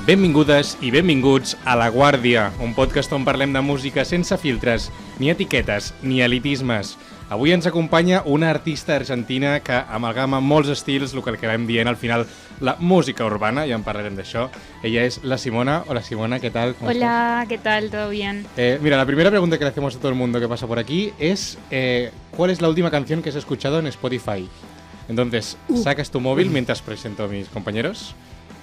Benvingudes i benvinguts a La Guàrdia, un podcast on parlem de música sense filtres, ni etiquetes, ni elitismes. Avui ens acompanya una artista argentina que amalgama molts estils, el que vam dient al final, la música urbana, ja en parlarem d'això. Ella es la Simona. Hola Simona, ¿qué tal? Hola, ¿qué tal? ¿Todo bien? Mira, la primera pregunta que le hacemos a todo el mundo que pasa por aquí es ¿cuál es la última canción que has escuchado en Spotify? Entonces, sacas tu móvil mientras presento a mis compañeros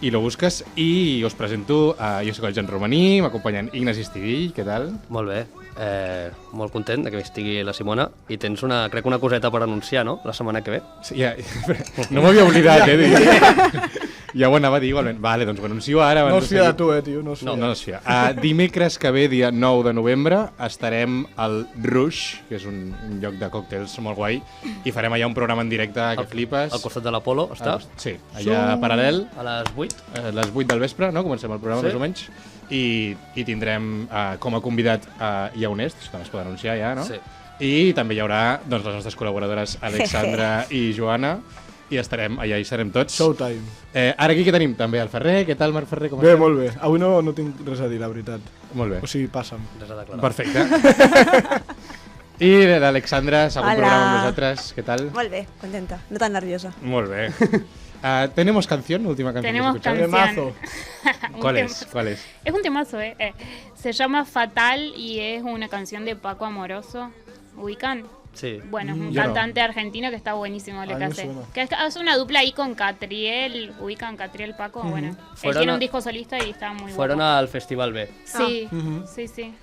i lo busques i us presento jo soc el Jan Romaní, m'acompanyen Ignasi Estivill, què tal? Molt bé, molt content que estigui la Simona i tens crec una coseta per anunciar, no? La setmana que ve. Sí, ja, no m'havia oblidat, ja ho anava a dir igualment. Vale, doncs ho anuncio ara. No es fia de tu, tio, no es fia. No es fia. Dimecres que ve, dia 9 de novembre, estarem al Rush, que és un lloc de còctels molt guai, i farem allà un programa en directe que flipes. Al costat de l'Apolo, està? Sí, allà paral·lel. A les 8? A les 8 del vespre, no? Comencem el programa, més o menys. I tindrem com a convidat Yaunest, que no es pot anunciar ja, no? Sí. I també hi haurà les nostres col·laboradores Alexandra i Joana, i estarem allà, hi serem tots. Showtime. Ara aquí què tenim? També el Ferrer. Què tal, Marc Ferrer? Com Bé, estàs? molt bé. Avui no tinc res a dir, la veritat. Molt bé. O sigui, passa'm. Res a declarar. Perfecte. I l'Alexandra, segon programa amb nosaltres. ¿Qué tal? Molt bé, contenta. No tan nerviosa. Molt bé. ¿Tenemos canción? Última canción Tenemos que escuchamos. canción. Temazo. ¿Cuál es? ¿Cuál es? Es un temazo, se llama Fatal y es una canción de Paco Amoroso. ¿Ubican? Sí. Bueno, es un Yo no. cantante argentino que está buenísimo lo A que mí me hace. suena. Que hace una dupla ahí con Catriel. ¿Ubican Catriel Paco? Bueno, él Fueron tiene a- un disco solista y está muy Fueron guapo. al Festival B. Sí, sí.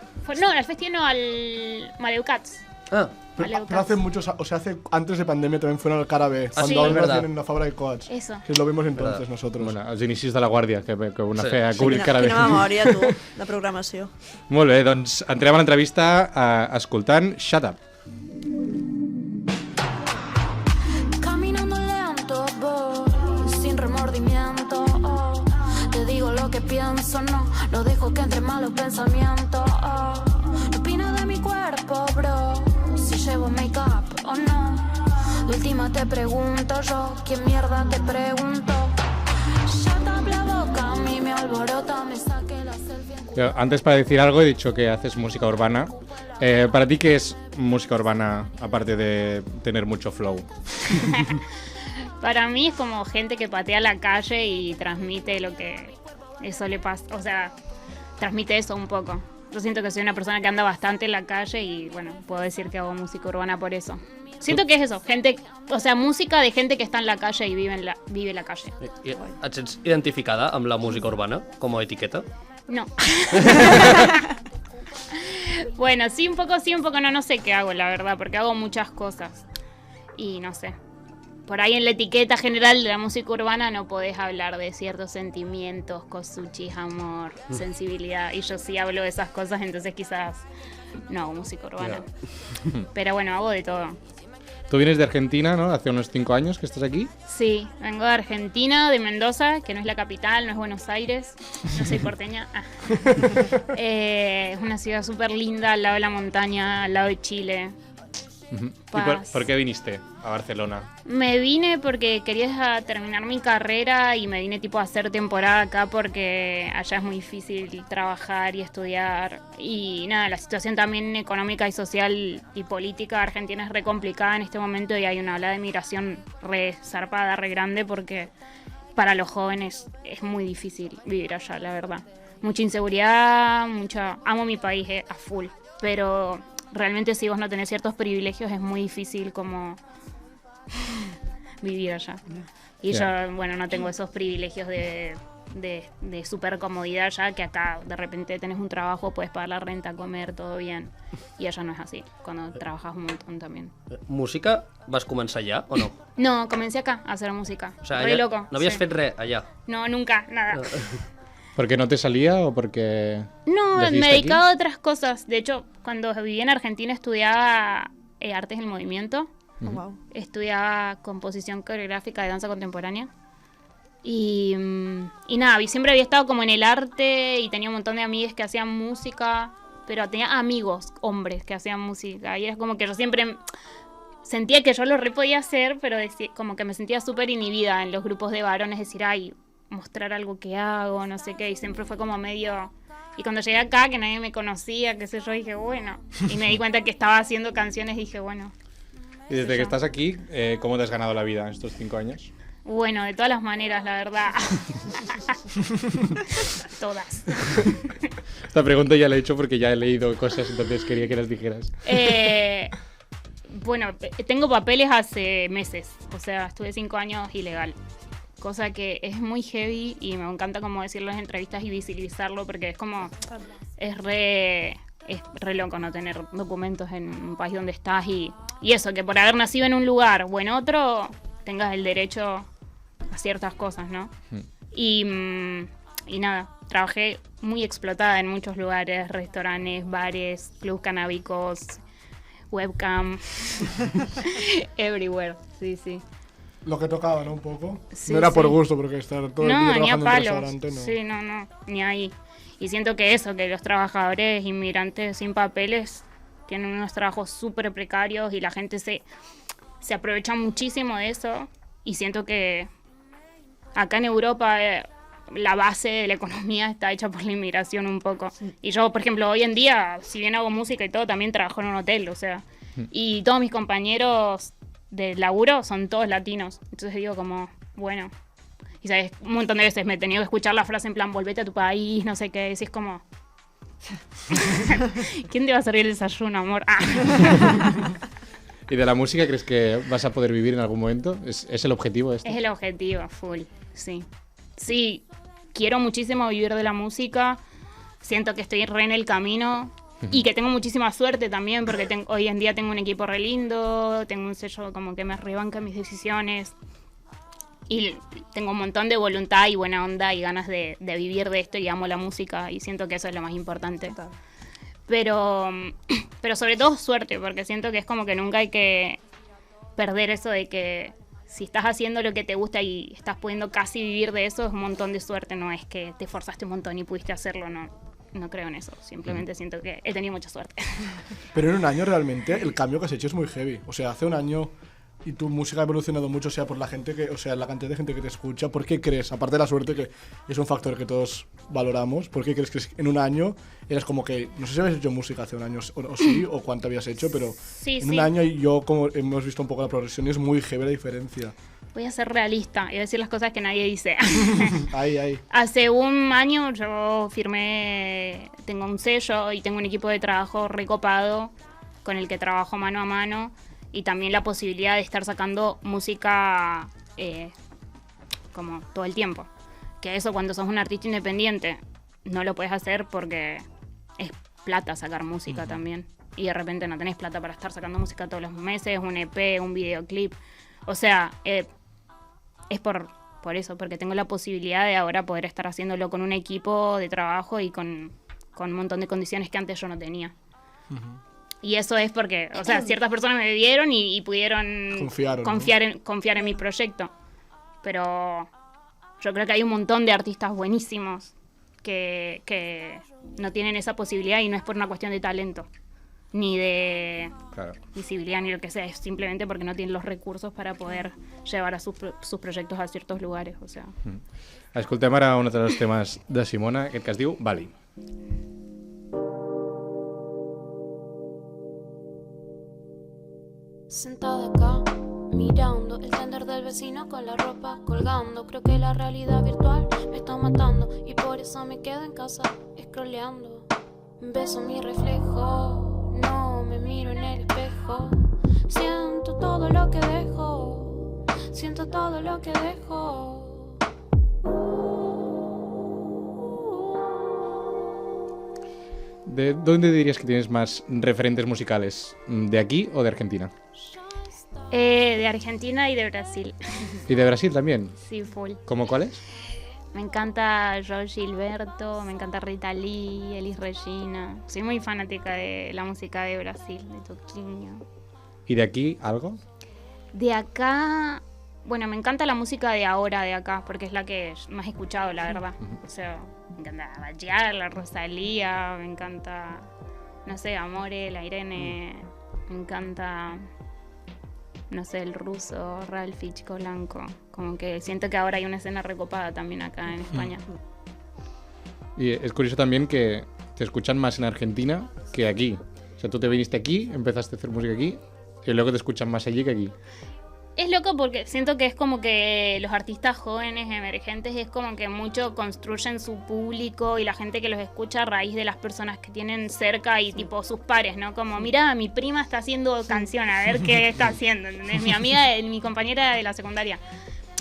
No, al festival no, al Maleucats. Ah, Pero hace muchos, o sea, antes de pandemia también fueron al Cara B, cuando sí, aún es verdad. hacían en la fábrica de Coats. Eso. Que lo vimos entonces Verdad. nosotros. Bueno, els inicis de La Guàrdia, que una Sí. fe a cobrir cara bé. Quina memòria, tu, de programació. Molt bé, doncs entrem a l'entrevista escoltant Shut Up. Caminando lento, voy sin remordimiento. Oh. Te digo lo que pienso, no dejo que entre malos pensamientos. Oh. ¿Qué opinas de mi cuerpo, bro? Si llevo make-up o no. De última te pregunto yo, ¿quién mierda te pregunto? Shut up la boca, a mí me alborota, me saqué la selfie. Yo, antes para decir algo he dicho que haces música urbana. ¿Para ti qué es música urbana, aparte de tener mucho flow? Para mí es como gente que patea la calle y transmite lo que eso le pasa, o sea, transmite eso un poco. Yo siento que soy una persona que anda bastante en la calle y bueno, puedo decir que hago música urbana por eso. Siento que es eso, gente, o sea, música de gente que está en la calle y vive la calle. Et sents identificada amb la música urbana com a etiqueta? No. Bueno, sí, un poco, no sé qué hago, la verdad, porque hago muchas cosas. Y no sé. Por ahí en la etiqueta general de la música urbana no podés hablar de ciertos sentimientos, cosuchis, amor, sensibilidad. Y yo sí hablo de esas cosas, entonces quizás no hago música urbana. Pero bueno, hago de todo. Tú vienes de Argentina, ¿no? Hace unos 5 años que estás aquí. Sí, vengo de Argentina, de Mendoza, que no es la capital, no es Buenos Aires, no soy porteña. Es una ciudad súper linda, al lado de la montaña, al lado de Chile. ¿Y por qué viniste a Barcelona? Me vine porque quería terminar mi carrera y me vine tipo a hacer temporada acá porque allá es muy difícil trabajar y estudiar. Y nada, la situación también económica y social y política de Argentina es re complicada en este momento y hay una ola de migración re zarpada, re grande porque para los jóvenes es muy difícil vivir allá, la verdad. Mucha inseguridad, amo mi país a full, pero realmente si vos no tenés ciertos privilegios es muy difícil como vivir allá. Y yo, bueno, no tengo esos privilegios de super comodidad ya, que acá de repente tenés un trabajo, puedes pagar la renta, comer, todo bien. Y allá no es así, cuando trabajas un montón también. Música vas començar allà o no? No, comencé acá a hacer música. O sea, Re allà loco. no havies sí. fet res allà? No, nunca, nada. ¿Porque no te salía o porque...? No, me ¿decidiste dedicaba aquí? a otras cosas. De hecho, cuando vivía en Argentina estudiaba artes del movimiento. Oh, wow. Estudiaba composición coreográfica de danza contemporánea. Y nada, y siempre había estado como en el arte y tenía un montón de amigas que hacían música, pero tenía amigos, hombres, que hacían música. Y era como que yo siempre sentía que yo lo re podía hacer, pero como que me sentía súper inhibida en los grupos de varones, decir, ay, mostrar algo que hago, no sé qué, y siempre fue como medio... Y cuando llegué acá, que nadie me conocía, qué sé yo, dije, bueno. Y me di cuenta que estaba haciendo canciones y dije, bueno. Y desde que estás aquí, ¿cómo te has ganado la vida en estos 5 años? Bueno, de todas las maneras, la verdad. Todas. Esta pregunta ya la he hecho porque ya he leído cosas, entonces quería que las dijeras. Bueno, tengo papeles hace meses. O sea, estuve 5 años ilegal. Cosa que es muy heavy y me encanta como decirlo en entrevistas y visibilizarlo porque es como... Es re loco no tener documentos en un país donde estás y eso, que por haber nacido en un lugar o en otro tengas el derecho a ciertas cosas, ¿no? Y nada, trabajé muy explotada en muchos lugares, restaurantes, bares, clubs canábicos, webcam, everywhere, sí. Lo que tocaba, ¿no? Un poco. Sí, no era por sí. gusto, porque estar todo el día No, ni a trabajando en un palos. restaurante, no. Sí, no, ni ahí. Y siento que eso, que los trabajadores inmigrantes sin papeles tienen unos trabajos súper precarios y la gente se aprovecha muchísimo de eso. Y siento que acá en Europa la base de la economía está hecha por la inmigración un poco. Sí. Y yo, por ejemplo, hoy en día, si bien hago música y todo, también trabajo en un hotel, o sea. Y todos mis compañeros de laburo son todos latinos. Entonces digo como, bueno... Y sabes, un montón de veces me he tenido que escuchar la frase en plan, volvete a tu país, no sé qué, y es como... ¿Quién te va a servir el desayuno, amor? ¿Y de la música crees que vas a poder vivir en algún momento? ¿Es el objetivo esto? Es el objetivo, full, sí. Sí, quiero muchísimo vivir de la música, siento que estoy re en el camino y que tengo muchísima suerte también, porque hoy en día tengo un equipo re lindo, tengo un sello como que me rebanca mis decisiones. Y tengo un montón de voluntad y buena onda y ganas de vivir de esto y amo la música y siento que eso es lo más importante. Total. Pero sobre todo suerte, porque siento que es como que nunca hay que perder eso de que si estás haciendo lo que te gusta y estás pudiendo casi vivir de eso, es un montón de suerte, no es que te esforzaste un montón y pudiste hacerlo, no creo en eso, simplemente siento que he tenido mucha suerte. Pero en un año realmente el cambio que has hecho es muy heavy, o sea, hace un año... Y tu música ha evolucionado mucho, o sea, por la gente que, o sea, la cantidad de gente que te escucha. ¿Por qué crees, aparte de la suerte, que es un factor que todos valoramos, por qué crees que en un año eras como que, no sé si habías hecho música hace un año o sí, o cuánto habías hecho, pero sí, en un año yo, como hemos visto un poco la progresión, y es muy heavy la diferencia. Voy a ser realista y a decir las cosas que nadie dice. Ahí. Hace un año yo firmé, tengo un sello y tengo un equipo de trabajo recopado con el que trabajo mano a mano. Y también la posibilidad de estar sacando música como todo el tiempo. Que eso cuando sos un artista independiente no lo puedes hacer porque es plata sacar música también. Y de repente no tenés plata para estar sacando música todos los meses, un EP, un videoclip. O sea, es por eso, porque tengo la posibilidad de ahora poder estar haciéndolo con un equipo de trabajo y con un montón de condiciones que antes yo no tenía. Y eso es porque, o sea, ciertas personas me vieron y pudieron confiar en mi proyecto. Pero yo creo que hay un montón de artistas buenísimos que no tienen esa posibilidad y no es por una cuestión de talento, ni de visibilidad, ni lo que sea. Es simplemente porque no tienen los recursos para poder llevar a sus proyectos a ciertos lugares, o sea. Escoltem ara un altre dels temes de Simona, aquest que es diu Bali. Sentada acá, mirando el tender del vecino con la ropa colgando. Creo que la realidad virtual me está matando y por eso me quedo en casa scrolleando. Beso mi reflejo, no me miro en el espejo. Siento todo lo que dejo, siento todo lo que dejo. ¿De dónde dirías que tienes más referentes musicales? ¿De aquí o de Argentina? De Argentina y de Brasil. ¿Y de Brasil también? Sí, full. ¿Cómo cuáles? Me encanta Jorge Gilberto, me encanta Rita Lee, Elis Regina. Soy muy fanática de la música de Brasil, de Toquinho. ¿Y de aquí algo? De acá, bueno, me encanta la música de ahora de acá, porque es la que más he escuchado, la verdad. O sea, me encanta Bachar, la Rosalía, me encanta, no sé, Amore, la Irene, me encanta... no sé, el ruso, Ralphie, Chico Blanco. Como que siento que ahora hay una escena recopada también acá en España. Y es curioso también que te escuchan más en Argentina que aquí. O sea, tú te viniste aquí, empezaste a hacer música aquí, y luego te escuchan más allí que aquí. Es loco porque siento que es como que los artistas jóvenes, emergentes, es como que mucho construyen su público y la gente que los escucha a raíz de las personas que tienen cerca y tipo sus pares, ¿no? Como, mira, mi prima está haciendo canción, a ver qué está haciendo, ¿entendés? Mi amiga, mi compañera de la secundaria.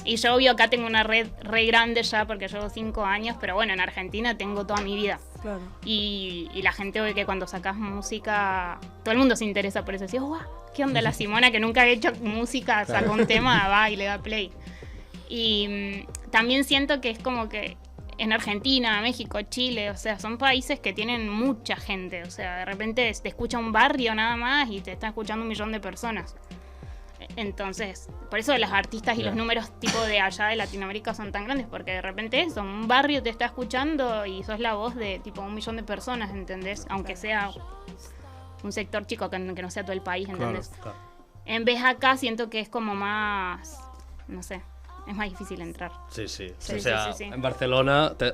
Y yo, obvio, acá tengo una red re grande ya porque llevo 5 años, pero bueno, en Argentina tengo toda mi vida. Claro. Y la gente ve que cuando sacas música, todo el mundo se interesa por eso. Decís, ¡guau! ¿Qué onda la Simona que nunca ha hecho música? Saca un tema, va y le da play. Y también siento que es como que en Argentina, México, Chile, o sea, son países que tienen mucha gente. O sea, de repente te escucha un barrio nada más y te está escuchando 1 millón de personas. Entonces, por eso los artistas y los números tipo de allá de Latinoamérica son tan grandes, porque de repente eso, un barrio te está escuchando y sos la voz de tipo 1 millón de personas, ¿entendés? Aunque sea un sector chico, que no sea todo el país, ¿entendés? Claro. En vez acá siento que es como más, no sé, es más difícil entrar. Sí. Sí, O sea, sí. en Barcelona te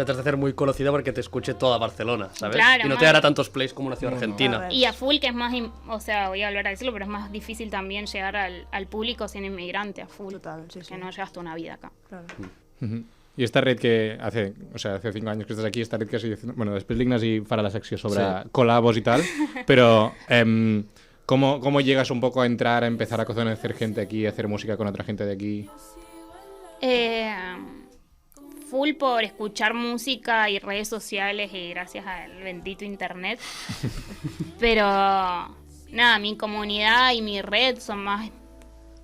has de hacer muy conocida porque te escuche toda Barcelona, ¿sabes? Claro, y no te más. dará tantos plays como una ciudad argentina. Claro. Y a full, que es más, o sea, voy a volver a decirlo, pero es más difícil también llegar al público siendo inmigrante a full. Total, sí, sí. Que no llevas toda una vida acá. Claro. I esta red que hace 5 años que estás aquí, esta red que has ido haciendo... Bueno, després l'Ignasi farà la secció sobre colabos y tal, pero ¿cómo llegas un poco a entrar, a empezar a conocer gente aquí, a hacer música con otra gente de aquí? Full por escuchar música y redes sociales y gracias al bendito internet. Pero nada, mi comunidad y mi red son más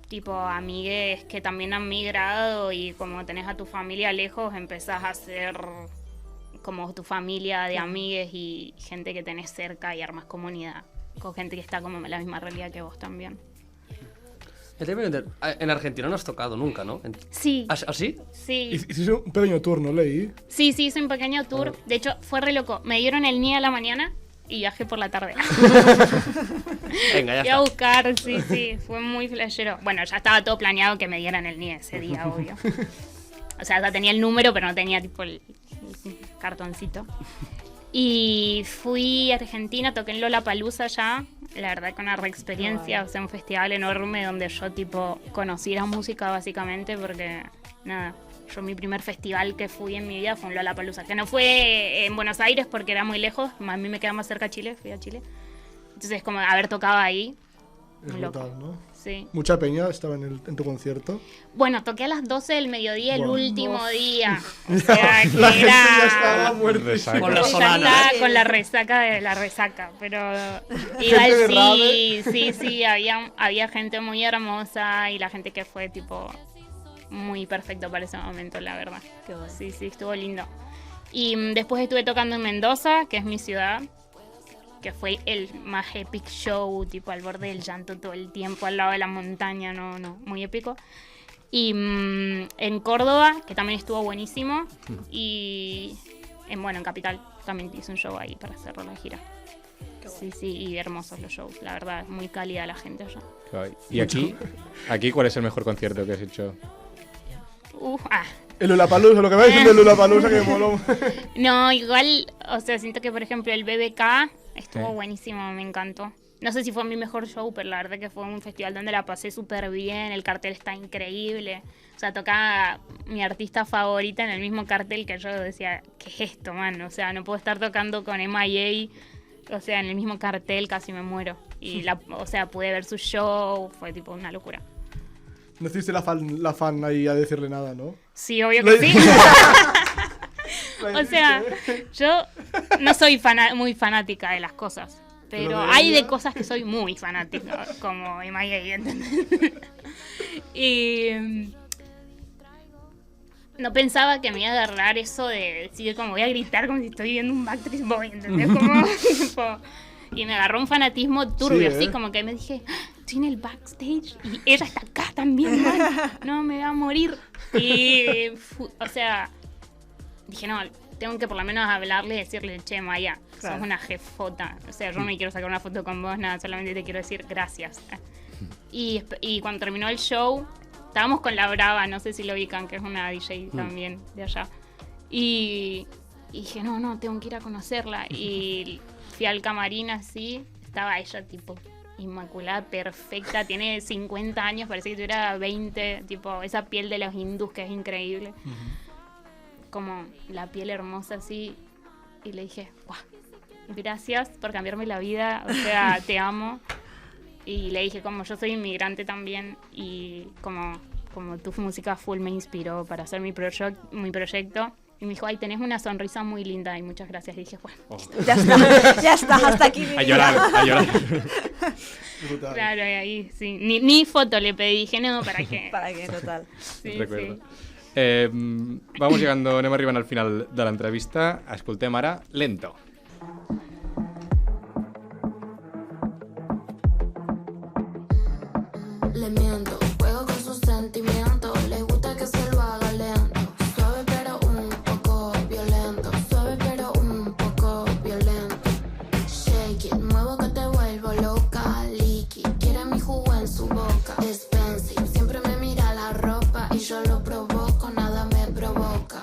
tipo amigues que también han migrado y como tenés a tu familia lejos, empezás a hacer como tu familia de amigues y gente que tenés cerca y armas comunidad con gente que está como en la misma realidad que vos también. En Argentina no has tocado nunca, ¿no? Sí. ¿Ah, sí? Sí. Hiciste un pequeño tour, ¿no? Leí. Sí, hice un pequeño tour. De hecho, fue re loco. Me dieron el NIE a la mañana y viajé por la tarde. Venga, ya Fui a está. buscar, sí, fue muy flashero. Bueno, ya estaba todo planeado que me dieran el NIE ese día, obvio. O sea, ya tenía el número, pero no tenía tipo el cartoncito. Y fui a Argentina, toqué en Lollapalooza ya. La verdad que una re experiencia, o sea, un festival enorme donde yo tipo conocí la música básicamente porque, nada, yo mi primer festival que fui en mi vida fue en Lollapalooza, que no fue en Buenos Aires porque era muy lejos, a mí me queda más cerca Chile, fui a Chile. Entonces como haber tocado ahí, Es muy loco. brutal, ¿no? Sí. Mucha peña estaba en tu concierto. Bueno, toqué a las 12 del mediodía el Buah. último día. O sea, que La gente ya era... estaba muerta. Resaca. Con la Ya solana. estaba con la resaca de la resaca, pero Gente igual de sí, había gente muy hermosa y la gente que fue tipo muy perfecto para ese momento, la verdad. Qué bueno. Sí, estuvo lindo. Y después estuve tocando en Mendoza, que es mi ciudad, que fue el más epic show, tipo al borde del llanto todo el tiempo, al lado de la montaña, no, muy épico. Y en Córdoba, que también estuvo buenísimo, y en Capital también hice un show ahí para cerrar la gira. Sí, y hermosos los shows, la verdad, muy cálida la gente allá. ¿Y aquí cuál es el mejor concierto que has hecho? El Lollapalooza, lo que me dicen del Lollapalooza que moló. No, igual, o sea, siento que por ejemplo el BBK estuvo buenísimo, me encantó. No sé si fue mi mejor show, pero la verdad que fue un festival donde la pasé súper bien, el cartel está increíble. O sea, tocaba mi artista favorita en el mismo cartel que yo decía, ¿qué es esto, man? O sea, no puedo estar tocando con MIA, o sea, en el mismo cartel, casi me muero. Y o sea, pude ver su show, fue tipo una locura. No estuviste la fan ahí a decirle nada, ¿no? Sí, obvio que sí. O sea, yo no soy muy fanática de las cosas, pero Pero de hay ella. de cosas que soy muy fanática, como MIA, ¿entendés? Y no pensaba que me iba a agarrar eso de decir como voy a gritar como si estoy viendo un Backstreet Boy, ¿entendés? Como, tipo, y me agarró un fanatismo turbio, Sí, así como que me dije, estoy en el backstage y ella está acá también, man. No, me va a morir. Y, o sea, dije, no, tengo que por lo menos hablarle y decirle, che, Maya, Claro. sos una jefota. O sea, yo no me quiero sacar una foto con vos, nada, solamente te quiero decir gracias. Y cuando terminó el show, estábamos con la Brava, no sé si lo ubican, que es una DJ también de allá. Y dije, no, tengo que ir a conocerla. Y fui al camarín así, estaba ella tipo inmaculada, perfecta, tiene 50 años, parece que tuviera 20, tipo esa piel de los hindús que es increíble. Como la piel hermosa así. Y le dije, ¡guau! Gracias por cambiarme la vida, o sea, te amo. Y le dije, como yo soy inmigrante también, y como tu música full me inspiró para hacer mi proyecto. Y me dijo, ay, tenés una sonrisa muy linda, y muchas gracias. Y dije, bueno, Ya está, hasta aquí mi A vida. llorar. Brutal. claro, y ahí sí. Ni foto le pedí, dije, no, ¿para qué? ¿Para qué? Total. Sí, Recuerdo. sí. Vamos llegando, anem arribant al final de l'entrevista. Escoltem ara Lento. Le miento, juego con sus sentimientos. Le gusta que se lo haga lento. Suave pero un poco violento. Suave pero un poco violento. Shake it, muevo que te vuelvo loca. Liqui, quiere mi jugo en su boca. Expensive, siempre me mira la ropa y yo lo provoco, nada me provoca.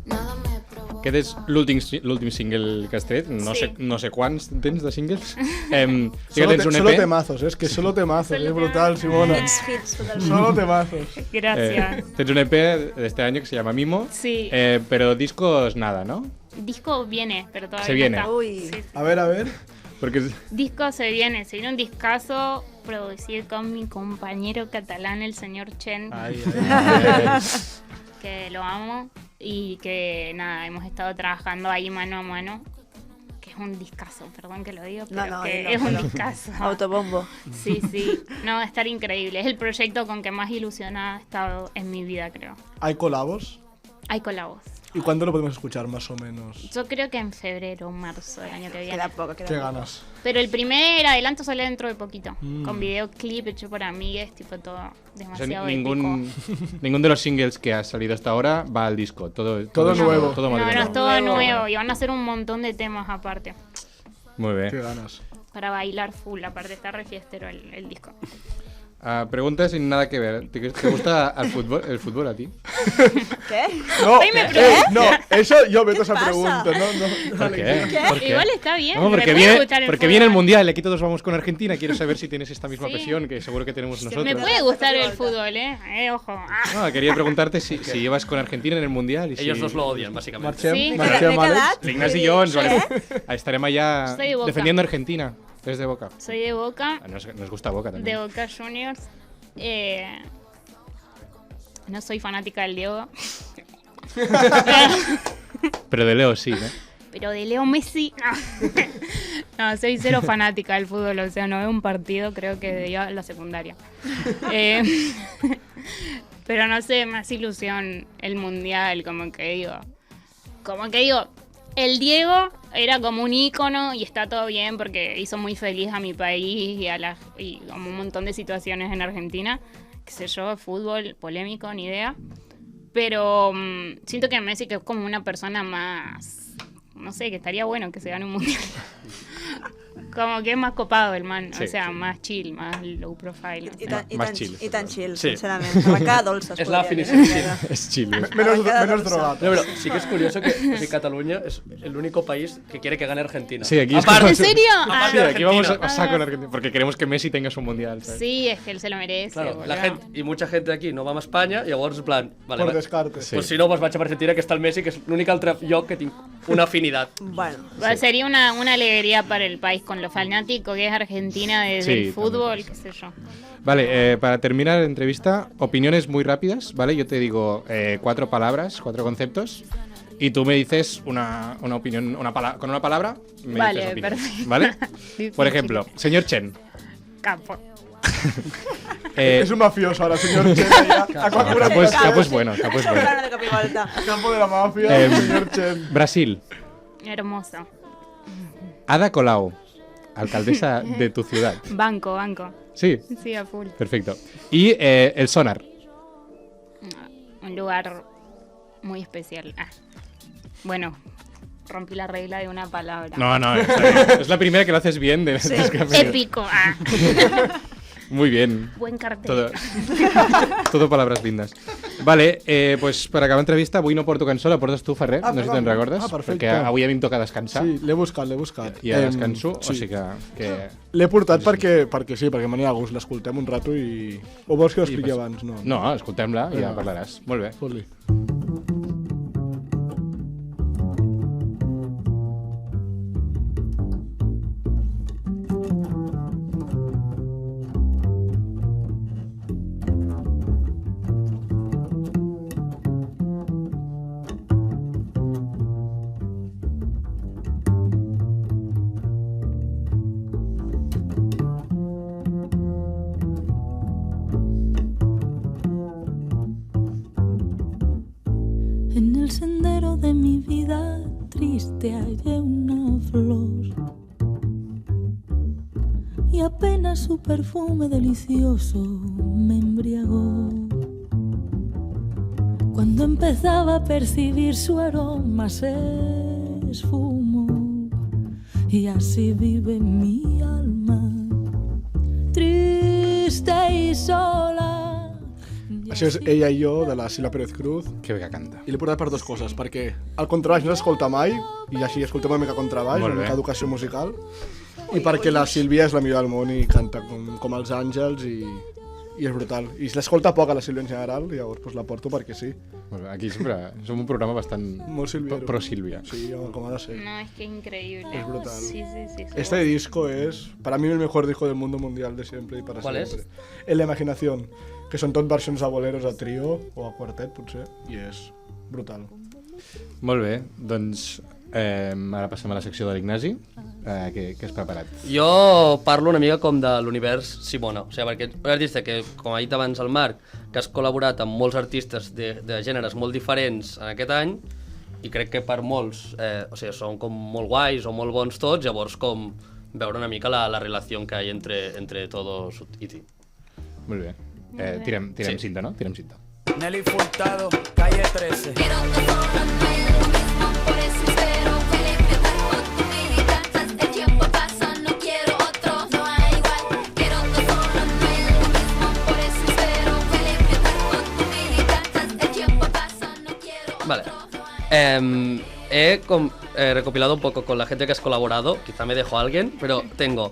Nada me provoca. Aquest és l'últim single que has tret. Sí. No sé quants tens de singles. Sí que Solo, tens un solo EP. temazos, es que solo temazos, Solo es brutal, temazos. Simona. Hits totalmente. Solo temazos. Gracias. Tens un EP de este año que se llama Mimo. Sí. Pero discos nada, ¿no? Disco viene, pero todavía Se viene. no está. Uy. Sí, sí. A ver. Porque Disco se viene un discazo producido con mi compañero catalán, el señor Chen, que lo amo y que nada, hemos estado trabajando ahí mano a mano, que es un discazo, perdón que lo digo, pero No, que dilo, es un dilo. discazo. Autobombo. Sí, no, va a estar increíble. Es el proyecto con que más ilusionada he estado en mi vida, creo. ¿Hay colabos? Hay colabos. ¿Y cuándo lo podemos escuchar, más o menos? Yo creo que en febrero o marzo del año que viene. Queda poco, Qué queda poco. ganas. Pero el primer adelanto sale dentro de poquito, con videoclip hecho por amigues, tipo todo o sea, demasiado ningún épico. de los singles que ha salido hasta ahora va al disco. Todo nuevo. Todo No, material. es todo nuevo y van a hacer un montón de temas aparte, Muy Qué bien. ganas. para bailar full, aparte está re fiestero el disco. Pregunta sin nada que ver. ¿Te gusta el fútbol a ti? ¿Qué? No, Ay, me pregunté. no, eso yo meto esa pasa? pregunta. No. ¿Por qué? ¿Por qué? Igual está bien, No, me porque puede gustar el porque viene el fútbol. Mundial, aquí todos vamos con Argentina. Quiero saber si tienes esta misma Sí. pasión que seguro que tenemos nosotros. Me puede gustar el fútbol, ojo. No, quería preguntarte si llevas con Argentina en el Mundial. Y Ellos si... dos lo odian, básicamente. Marxem, Sí. Marxem, ¿De qué Alex. edad? L'Ignasi i jo ens estarem allà Soy de Boca. defendiendo a Argentina. Es de Boca. Soy de Boca, Nos gusta Boca de también. Boca Juniors. No soy fanática del Diego, Pero de Leo sí, ¿no? pero de Leo Messi, no, soy cero fanática del fútbol, o sea, no veo un partido, creo que de ya la secundaria. Pero no sé, más ilusión el Mundial, como que digo, el Diego era como un ícono y está todo bien porque hizo muy feliz a mi país y como un montón de situaciones en Argentina, qué sé yo, fútbol polémico, ni idea. Pero siento que Messi, que es como una persona más, no sé, que estaría bueno que se gane un mundial. Como que es más copado el man, Sí, o sea, sí. más chill, más low profile. I Más tan, chill. I tan chill, Sí. sincerament. Arrancada dolça. És la definició. Es chill. Menos drogado. No, pero sí que es curioso que Cataluña es el único país que quiere que gane Argentina. Sí, aquí es Aparte- como- ¿En serio? Aparte Sí, de aquí vamos Argentina. a saco en Argentina. Porque queremos que Messi tenga su mundial. ¿sabes? Sí, es que él se lo merece. Claro, la boludo. gent, i mucha gent aquí no va a Espanya, i llavors, en plan, vale, Por descarte. Sí. pues si no, pues vaig a Argentina, que està el Messi, que és l'únic altre lloc que tinc una afinitat. Bueno, Sería una alegría para el país con lo fanático que es Argentina desde Sí, el fútbol, también. qué sé yo. Vale, para terminar la entrevista, opiniones muy rápidas, ¿vale? Yo te digo 4 palabras, 4 conceptos, y tú me dices una opinión, con una palabra me Vale, dices opinión, perfecto. ¿vale? Sí, Por sí, ejemplo, señor Chen. Capo. Es un mafioso ahora, señor Chen. allá, a cualquiera Capo es, cosa. Capo es bueno, Capo es bueno. plano de Capivolta. Campo de la mafia, Em, señor Chen. Brasil, Hermoso. Ada Colau, alcaldesa de tu ciudad. Banco. Sí, Sí, a full. perfecto. Y el Sonar. Un lugar muy especial. Bueno, rompí la regla de una palabra. No, está bien. Es la primera que lo haces bien. De Sí. los que has venido. Épico. Muy bien. Buen cartel. Todo palabras lindas. Vale, pues per acabar l'entrevista, avui no porto cançó, la portes tu, Ferrer, no sé si te'n recordes, perfecte. perquè avui a mi em toca descansar. Sí, l'he buscat. I a descanso, sí. o sigui que... L'he portat perquè me n'hi ha gust, l'escoltem un rato i... O vols que ho expliqui abans? No, No, escoltem-la i ja parlaràs. Molt bé. Fot-li. En el sendero de mi vida triste hallé una flor y apenas su perfume delicioso me embriagó. Cuando empezaba a percibir su aroma se esfumó y así vive mi alma triste y sola. Això és Ella i jo, de la Sila Pérez Cruz. Que bé que canta. I l'he portat per dues coses, perquè el contrabaix no s'escolta mai, i així escoltem una mica contrabaix, Molt una bé. mica educació musical, i perquè la Sílvia és la millor del món i canta com els àngels i és brutal. I l'escolta poc a la Sílvia en general, i llavors pues, la porto perquè sí. Molt bé. Aquí sempre som un programa bastant Molt Sílvia. pro Sílvia. Sí, com ha de ser. No, es que es increíble. Es brutal. Sí. Este disco es, para mí, el mejor disco del mundo mundial de siempre y para ¿Cuál siempre. En la imaginación, que són tot versions de boleros a trio o a quartet, potser, i és brutal. Molt bé, doncs ara passem a la secció de l'Ignasi, que has preparat. Jo parlo una mica com de l'univers Simona, o sigui, perquè un artista que, com ha dit abans el Marc, que has col·laborat amb molts artistes de gèneres molt diferents en aquest any, i crec que per molts, o sigui, són com molt guais o molt bons tots, llavors com veure una mica la relació que hi ha entre todos i ti. Molt bé. Tirem cinta, no? Tirem cinta. Nelly Furtado, calle 13. Quiero que solo no es lo mismo, por eso espero que le pierdas con tu vida. El tiempo pasa, no quiero otro, no hay igual. Quiero que solo no es lo mismo, por eso espero que le pierdas con tu vida. El tiempo pasa, no quiero otro. Vale. He recopilado un poco con la gente que has colaborado, quizá me dejo a alguien, pero tengo,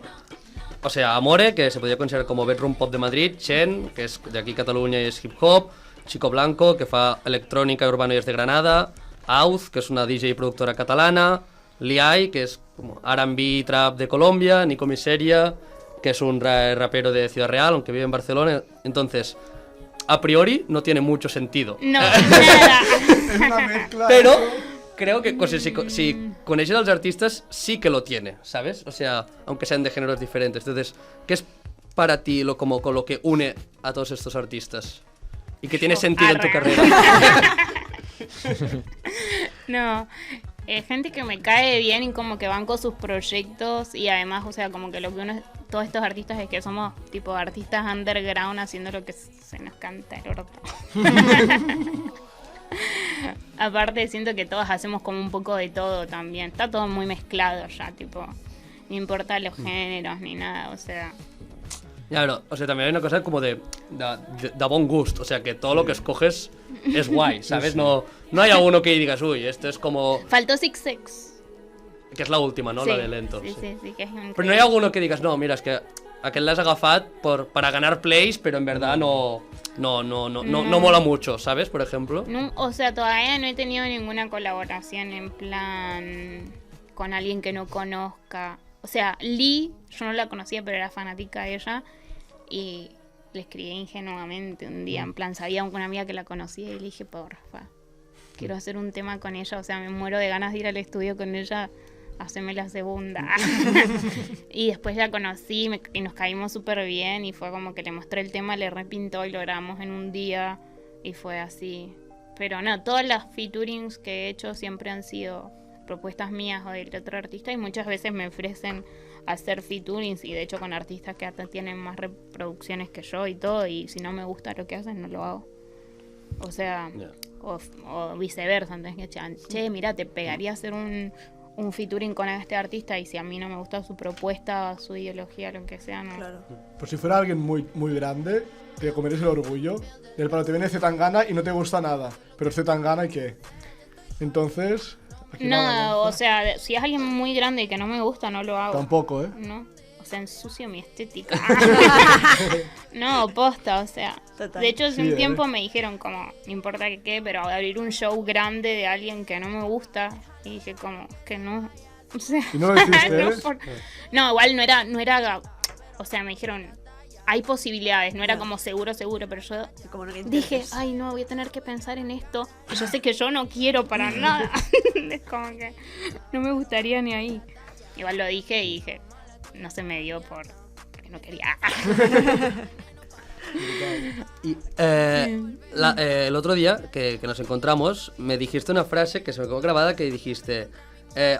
o sea, Amore, que se podría considerar como bedroom pop de Madrid, Chen, que es de aquí Cataluña y es hip hop, Chico Blanco, que fa electrónica y urbano y es de Granada, Auz, que es una DJ y productora catalana, Liai, que es como R&B trap de Colombia, Nico Miseria, que es un rapero de Ciudad Real, aunque vive en Barcelona. Entonces, a priori no tiene mucho sentido. No, nada. És una mezcla. Pero creo que si coneixes als artistas sí que lo tiene, ¿sabes? O sea, aunque sean de géneros diferentes. Entonces, ¿qué es para ti como con lo que une a todos estos artistas? Y que tiene sentido en tu carrera. No, gente que me cae bien y como que banco sus proyectos y además, o sea, como que lo que uno, todos estos artistas es que somos tipo artistas underground haciendo lo que se nos canta el orto. Aparte siento que todos hacemos como un poco de todo también, está todo muy mezclado ya, tipo, no importa los géneros ni nada, o sea... Ya, pero, o sea, también hay una cosa como de buen gusto, o sea, que todo lo que escoges es guay, ¿sabes? No hay alguno que digas, uy, esto es como... Faltó Six Sex. Que es la última, ¿no? Sí, La de Lento. Sí, que es increíble. Pero no hay alguno que digas, no, mira, es que aquel l'has agafat para ganar plays, pero en verdad no mola mucho, ¿sabes? Por ejemplo. No, o sea, todavía no he tenido ninguna colaboración en plan con alguien que no conozca. O sea, Lee, yo no la conocía, pero era fanática de ella. Y le escribí ingenuamente un día, en plan, sabía una amiga que la conocía y le dije, porfa, quiero hacer un tema con ella, o sea, me muero de ganas de ir al estudio con ella, haceme la segunda. Y después la conocí y nos caímos súper bien y fue como que le mostré el tema, le repintó y lo grabamos en un día y fue así. Pero no, todas las featurings que he hecho siempre han sido propuestas mías o del otro artista y muchas veces me ofrecen hacer featurings y de hecho con artistas que hasta tienen más reproducciones que yo y todo, y si no me gusta lo que hacen no lo hago. O sea, o viceversa, entonces que che, mira, te pegaría hacer un un featuring con este artista y si a mí no me gusta su propuesta, su ideología, lo que sea, no. Claro. Pues si fuera alguien muy, muy grande, te comerías el orgullo. Del palo te viene Zetangana y no te gusta nada. Pero Zetangana, ¿y qué? Entonces... aquí No, o sea, si es alguien muy grande y que no me gusta, no lo hago. Tampoco, ¿eh? No, o sea, ensucio mi estética. No, posta, o sea. Total. De hecho, hace Sí, un tiempo me dijeron como, no importa que qué, pero abrir un show grande de alguien que no me gusta. Y dije como, que no. O sea, ¿Y no lo hiciste? no, igual no era, o sea, me dijeron, hay posibilidades, no era como seguro, pero yo Como no que dije, intentes. ay no, voy a tener que pensar en esto. Y yo sé que yo no quiero para nada. Es como que no me gustaría ni ahí. Igual lo dije y dije, no se me dio porque no quería. Y el otro día que nos encontramos, me dijiste una frase que se me quedó grabada que dijiste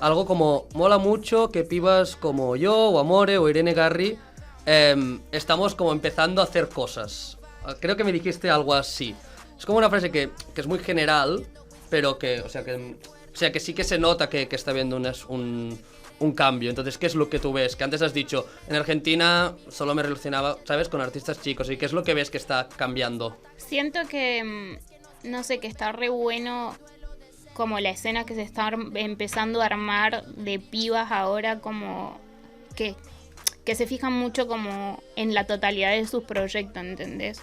algo como, mola mucho que pibas como yo, o Amore, o Irene Garri, estamos como empezando a hacer cosas. Creo que me dijiste algo así. Es como una frase que es muy general, pero que, o sea, que sí que se nota que está habiendo un cambio. Entonces, ¿qué es lo que tú ves? Que antes has dicho, en Argentina solo me relacionaba, ¿sabes?, con artistas chicos. ¿Y qué es lo que ves que está cambiando? Siento que, no sé, que está re bueno como la escena que se está empezando a armar de pibas ahora, como que se fijan mucho como en la totalidad de sus proyectos, ¿entendés?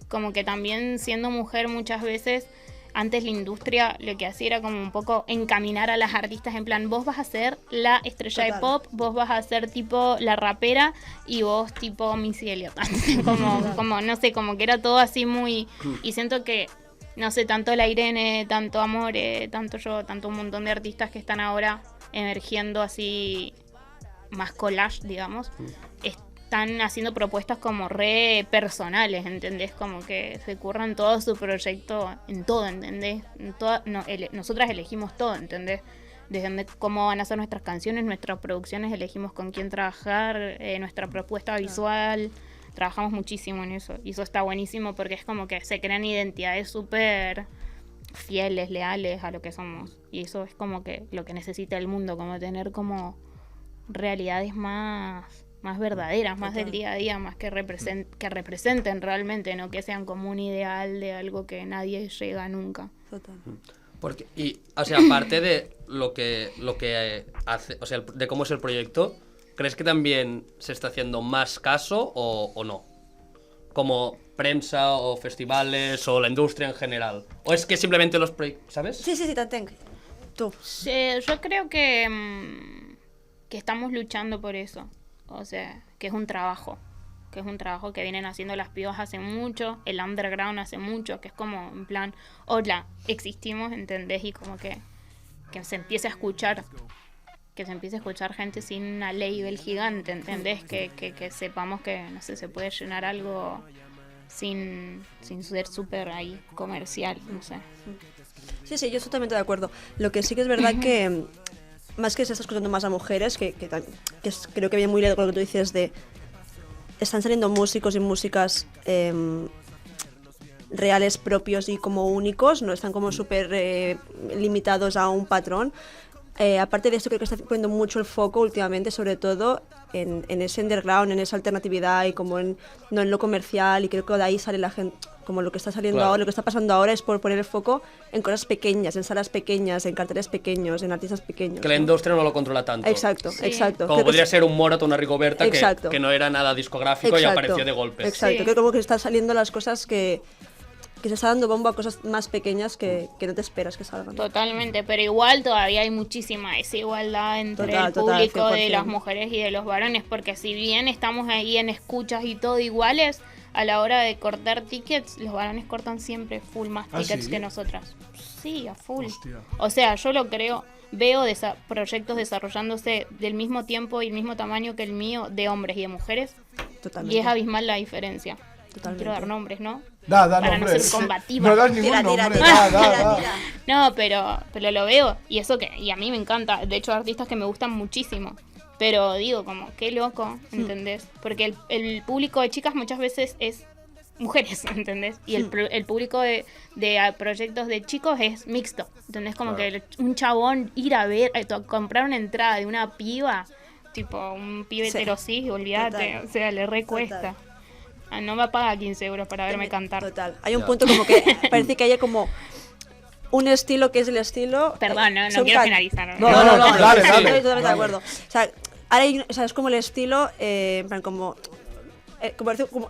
Como que también siendo mujer muchas veces, antes la industria lo que hacía era como un poco encaminar a las artistas en plan, vos vas a ser la estrella de pop, vos vas a ser tipo la rapera y vos tipo Missy Elliott. como no sé, como que era todo así muy... Y siento que, no sé, tanto la Irene, tanto Amore, tanto yo, tanto un montón de artistas que están ahora emergiendo así más collage, digamos, están haciendo propuestas como re personales, ¿entendés? Como que se curran todo su proyecto en todo, ¿entendés? Nosotras elegimos todo, ¿entendés? Desde cómo van a ser nuestras canciones, nuestras producciones, elegimos con quién trabajar, nuestra propuesta visual, trabajamos muchísimo en eso. Y eso está buenísimo porque es como que se crean identidades súper fieles, leales a lo que somos. Y eso es como que lo que necesita el mundo, como tener como realidades más verdaderas, más del día a día, más que representen realmente, no que sean como un ideal de algo que nadie llega nunca. Total. Porque, y, o sea, aparte de lo que hace, o sea, de cómo es el proyecto, ¿crees que también se está haciendo más caso o no? Como prensa o festivales o la industria en general. ¿O es que simplemente los proyectos, ¿sabes? Sí, t'entenc. Tu. Yo creo que estamos luchando por eso. O sea, que es un trabajo que vienen haciendo las pibas hace mucho, el underground hace mucho, que es como en plan, hola, existimos, ¿entendés? Y como que se empiece a escuchar, gente sin una label gigante, ¿entendés? Que sepamos que, no sé, se puede llenar algo sin ser súper ahí comercial, no sé. Sí, yo estoy totalmente de acuerdo. Lo que sí que es verdad que más que se está escuchando más a mujeres, creo que viene muy lejos con lo que tú dices de... Están saliendo músicos y músicas reales, propios y como únicos, no están como súper limitados a un patrón. Aparte de esto, creo que está poniendo mucho el foco últimamente, sobre todo en ese underground, en esa alternatividad y como no en lo comercial, y creo que de ahí sale la gente, como lo que está saliendo ahora, lo que está pasando ahora es por poner el foco en cosas pequeñas, en salas pequeñas, en carteles pequeños, en artistas pequeños. Que la industria no lo controla tanto. Exacto. Como Creo podría ser un Morat o una Rigoberta Exacto. que no era nada discográfico y apareció de golpe. Exacto, creo como que están saliendo las cosas que se está dando bombo a cosas más pequeñas que no te esperas que salgan. Totalmente, pero igual todavía hay muchísima desigualdad entre el público de las mujeres y de los varones, porque si bien estamos ahí en escuchas y todo iguales, a la hora de cortar tickets, los varones cortan siempre full más tickets que nosotras. Sí, a full. Hostia. O sea, yo lo creo, veo proyectos desarrollándose del mismo tiempo y el mismo tamaño que el mío de hombres y de mujeres. Totalmente. Y es abismal la diferencia. Totalmente. Quiero dar nombres, ¿no? Da Para nombres. no ser combativa. No das ningún Tira, nombre, tira. da. No, pero lo veo y a mí me encanta. De hecho, artistas que me gustan muchísimo. Pero digo, como, qué loco, ¿entendés? Porque el público de chicas muchas veces es mujeres, ¿entendés? Y el público de proyectos de chicos es mixto, ¿entendés? Como que un chabón ir a ver, comprar una entrada de una piba, tipo un pibe heterosis, olvídate, Total. o sea, le recuesta. No me paga 15 euros para verme cantar. Total. Hay un punto como que parece que haya como un estilo que es el estilo. Perdón, no son quiero can- finalizar. No, dale. Estoy totalmente de acuerdo. O sea, ahora o sea, es como el estilo, en plan, como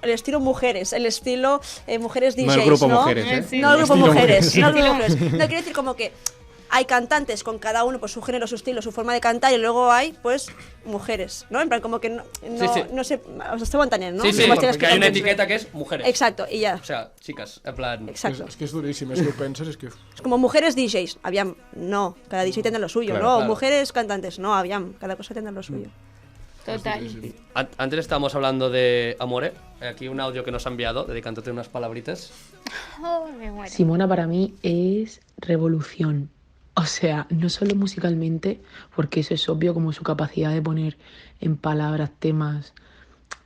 el estilo mujeres, el estilo mujeres DJs, No el grupo mujeres, ¿eh? Sí. No el grupo Estilo mujeres, mujeres. no el grupo mujeres. No, quiero decir como que hay cantantes con cada uno por su género, su estilo, su forma de cantar, y luego hay, pues, mujeres, ¿no? En plan, como que no sé, o sea, se montan, ¿no? Sí, sí, Como las porque hay una cantantes. etiqueta que es mujeres. Exacto, y ya. O sea, chicas, en plan... Exacto. Es que es durísimo, es que penses, es que... Es como mujeres DJs, habían, no, cada DJ tendrá lo suyo, Claro, ¿no? claro. Mujeres cantantes, no, habían, cada cosa tendrá lo suyo. Total. Antes estábamos hablando de Amore. Aquí un audio que nos ha enviado, dedicándote unas palabritas. Oh, me muero. Simona para mí es revolución. O sea, no solo musicalmente, porque eso es obvio, como su capacidad de poner en palabras temas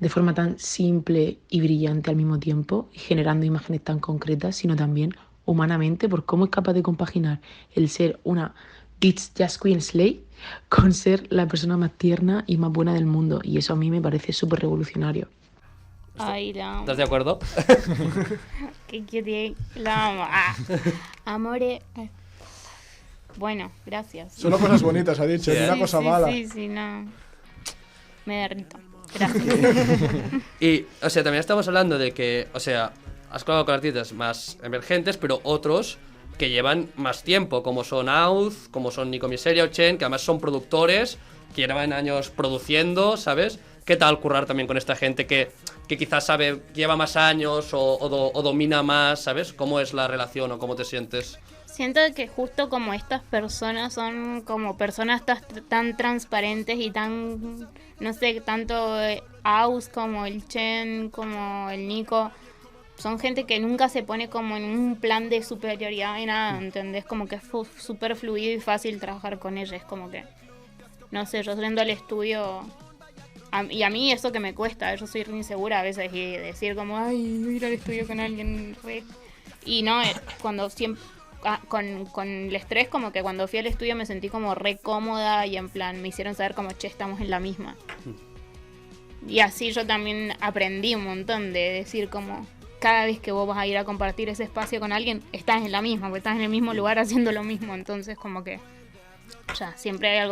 de forma tan simple y brillante al mismo tiempo, y generando imágenes tan concretas, sino también humanamente, por cómo es capaz de compaginar el ser una Beats Jazz Queen Slay con ser la persona más tierna y más buena del mundo. Y eso a mí me parece súper revolucionario. Ay, la amo. ¿Estás de acuerdo? ¿Qué quiere? La amo. Amore. Bueno, gracias. Solo cosas bonitas, ha dicho, Sí, ni una cosa mala. Sí, no. Me derrito. Gracias. Y, o sea, también estamos hablando de que, o sea, has colaborado con artistas más emergentes, pero otros que llevan más tiempo, como son Auz, como son Nico Miseria o Chen, que además son productores, que llevan años produciendo, ¿sabes? ¿Qué tal currar también con esta gente que quizás lleva más años o domina más, ¿sabes? ¿Cómo es la relación o cómo te sientes? Siento que justo como estas personas son como personas tan transparentes y tan, no sé, tanto Aus como el Chen, como el Nico, son gente que nunca se pone como en un plan de superioridad y nada, ¿entendés? Como que es súper fluido y fácil trabajar con ellos, como que, no sé, yo saliendo al estudio... Y a mí eso que me cuesta, yo soy re insegura a veces y decir como, ay, ir al estudio con alguien, re... Y no, cuando siempre... Con el estrés, como que cuando fui al estudio me sentí como re cómoda y en plan me hicieron saber como, che, estamos en la misma. Y así yo también aprendí un montón de decir como, cada vez que vos vas a ir a compartir ese espacio con alguien, estás en la misma, porque estás en el mismo lugar haciendo lo mismo. Entonces como que ya siempre hay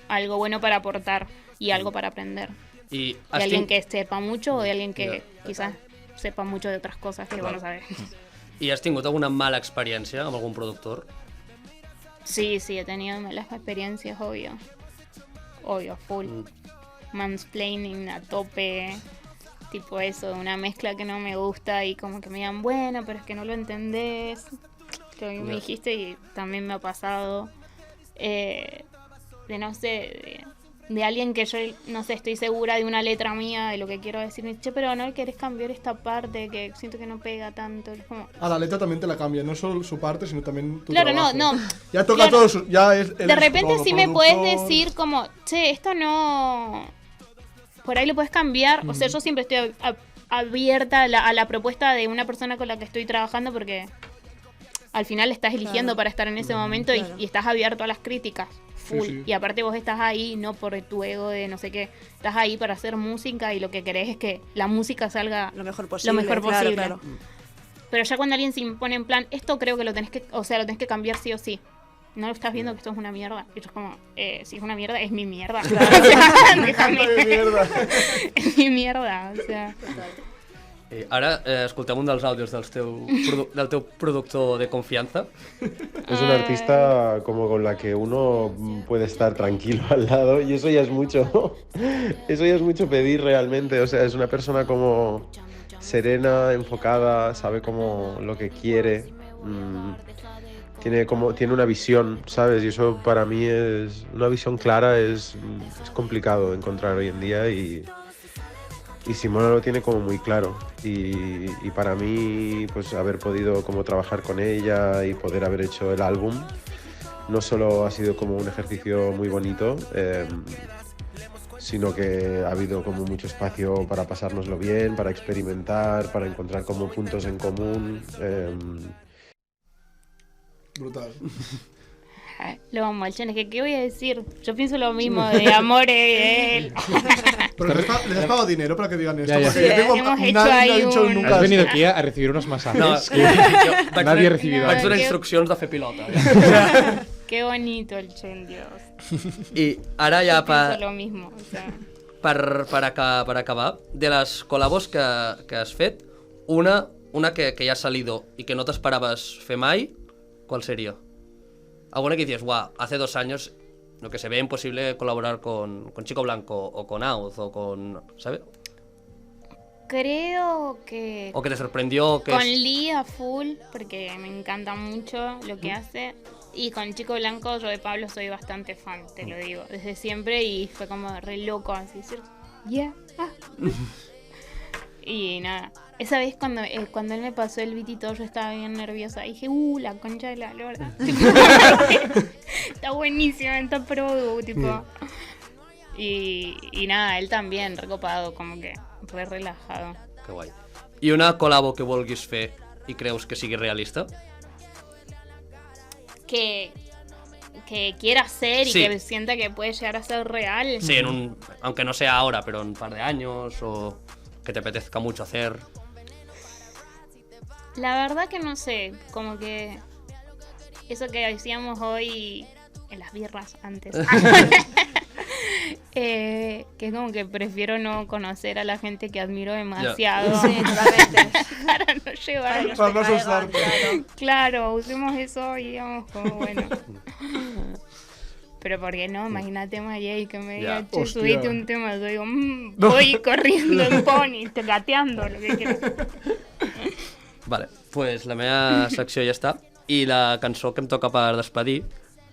algo bueno para aportar y algo para aprender. Y De alguien que sepa mucho o de alguien que quizás sepa mucho de otras cosas que vos no sabés. I has tingut alguna mala experiència amb algun productor? Sí, he tenido malas experiencias, obvio, full. Mansplaining a tope, tipo eso, una mezcla que no me gusta y como que me digan, bueno, pero es que no lo entendés. Que hoy me dijiste y también me ha pasado. De no sé, de alguien que yo, no sé, estoy segura de una letra mía, de lo que quiero decir, che, pero no querés cambiar esta parte que siento que no pega tanto. Es como... La letra también te la cambia, no solo su parte, sino también tu Claro, trabajo. no. Ya toca Claro. todo, ya es... De repente todo, sí me puedes productor. decir como, che, esto no... Por ahí lo puedes cambiar. O sea, yo siempre estoy abierta a la propuesta de una persona con la que estoy trabajando porque al final estás eligiendo Claro. para estar en ese momento Claro. y estás abierto a las críticas. Full. Sí. Y aparte vos estás ahí no por tu ego de no sé qué. Estás ahí para hacer música y lo que querés es que la música salga Lo mejor posible. lo mejor claro, posible. claro. Pero ya cuando alguien se impone en plan, esto creo que lo tenés que cambiar sí o sí. No lo estás viendo que esto es una mierda. Y yo es como, si es una mierda, es mi mierda. O sea, déjame. De mierda. Es mi mierda, o sea. Ara escoltem un dels àudios del teu productor de confianza. Es una artista como con la que uno puede estar tranquilo al lado y eso ya es mucho. Eso ya es mucho pedir realmente. O sea, es una persona como serena, enfocada, sabe como lo que quiere. Tiene una visión, ¿sabes? Y eso para mí es una visión clara, es complicado de encontrar hoy en día y Simona lo tiene como muy claro y para mí pues haber podido como trabajar con ella y poder haber hecho el álbum no solo ha sido como un ejercicio muy bonito, sino que ha habido como mucho espacio para pasárnoslo bien, para experimentar, para encontrar como puntos en común. Brutal. Lo amo, es que ¿qué voy a decir? Yo pienso lo mismo de amor de él. Pero les has pagado dinero para que digan esto. Ya, Porque sí. yo tengo- Hemos hecho nadie ahí ha dicho un- nunca Has venido esto. aquí a recibir unos masajes. No, que nadie ha recibido. Vaig donar que- instruccions de fer pilota. Qué bonito el Chen, Dios. I ara ja Pienso lo mismo, o sea. per acabar, de les col·labos que has fet, una que ya ha salido y que no te esperabas fer mai, ¿cuál sería? Alguna que dices, guau, hace 2 años lo que se ve imposible colaborar con Chico Blanco o con Auz o con, ¿sabes? Creo que O que te sorprendió que con es... Lee a full, porque me encanta mucho lo que hace. Y con Chico Blanco, yo de Pablo soy bastante fan, te lo digo, desde siempre. Y fue como re loco así decir, yeah. Y nada, esa vez cuando él me pasó el beat y todo, yo estaba bien nerviosa. Dije, la concha de la lora. Está buenísima, está pro, tipo. Y nada, él también, recopado, como que re relajado. Que guai. I una col·labo que vulguis fer i creus que sigui realista? Que quiera hacer y Sí. que sienta que puede llegar a ser real. Sí, aunque no sea ahora, pero en un par de años o que te apetezca mucho hacer. La verdad que no sé, como que eso que decíamos hoy en las birras antes. Que es como que prefiero no conocer a la gente que admiro demasiado. Sí, totalmente. Para no llevar. Para no asustarte. Claro, usemos eso y digamos como bueno. Pero ¿por qué no? Imagínate María y que me diga, Ya. che, Hostia. subite un tema. Yo digo, voy corriendo en pony, gateando, lo que quieras. Vale, pues la meva secció ja està. I la cançó que em toca per despedir,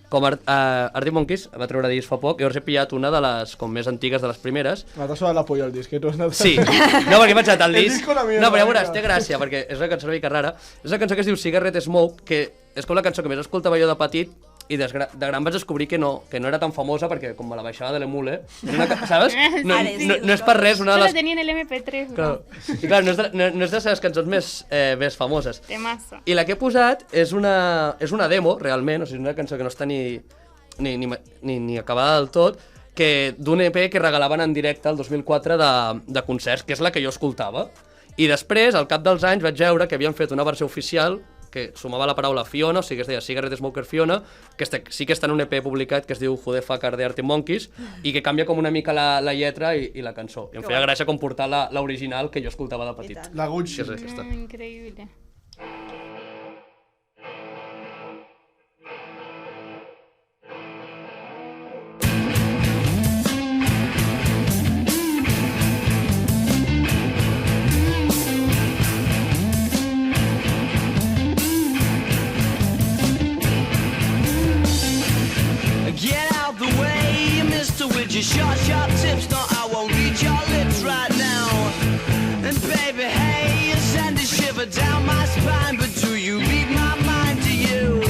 com Arctic Monkeys va treure disc fa poc, llavors he pillat una de les com més antigues de les primeres. Me t'ha sonat la polla el disc, tu has anat... Sí, no, perquè he pensat el El disc. disco una mierda, No, però ja veuràs, vinga. té gràcia, perquè és una cançó una mica rara. És una cançó que es diu Cigarette Smoke, que és com la cançó que més escoltava jo de petit, i de gran vaig descobrir que no era tan famosa perquè com me la baixava de l'emule, ¿sabes? No és per res una Yo de la les... tenía en el MP3, bro. Claro. I clar, no és de les seves cançons més famoses. Temazo. I la que he posat és una demo, realment, o sigui, una cançó que no està ni acabada del tot, que d'un EP que regalaven en directe el 2004 de concerts, que és la que jo escoltava. I després, al cap dels anys, vaig veure que havien fet una versió oficial que sumava la paraula Fiona, o sigui que es deia Cigarette Smoker Fiona, que sí que està en un EP publicat que es diu Who the Fuck Are the Arctic Monkeys, i que canvia com una mica la lletra i la cançó. I em feia gràcia com portar l'original que jo escoltava de petit. La Gucci. Que és aquesta. No, increíble. Get out the way, Mr. With your sharp tips. No, I won't read your lips right now. And baby, hey, you send a shiver down my spine. But do you read my mind, do you?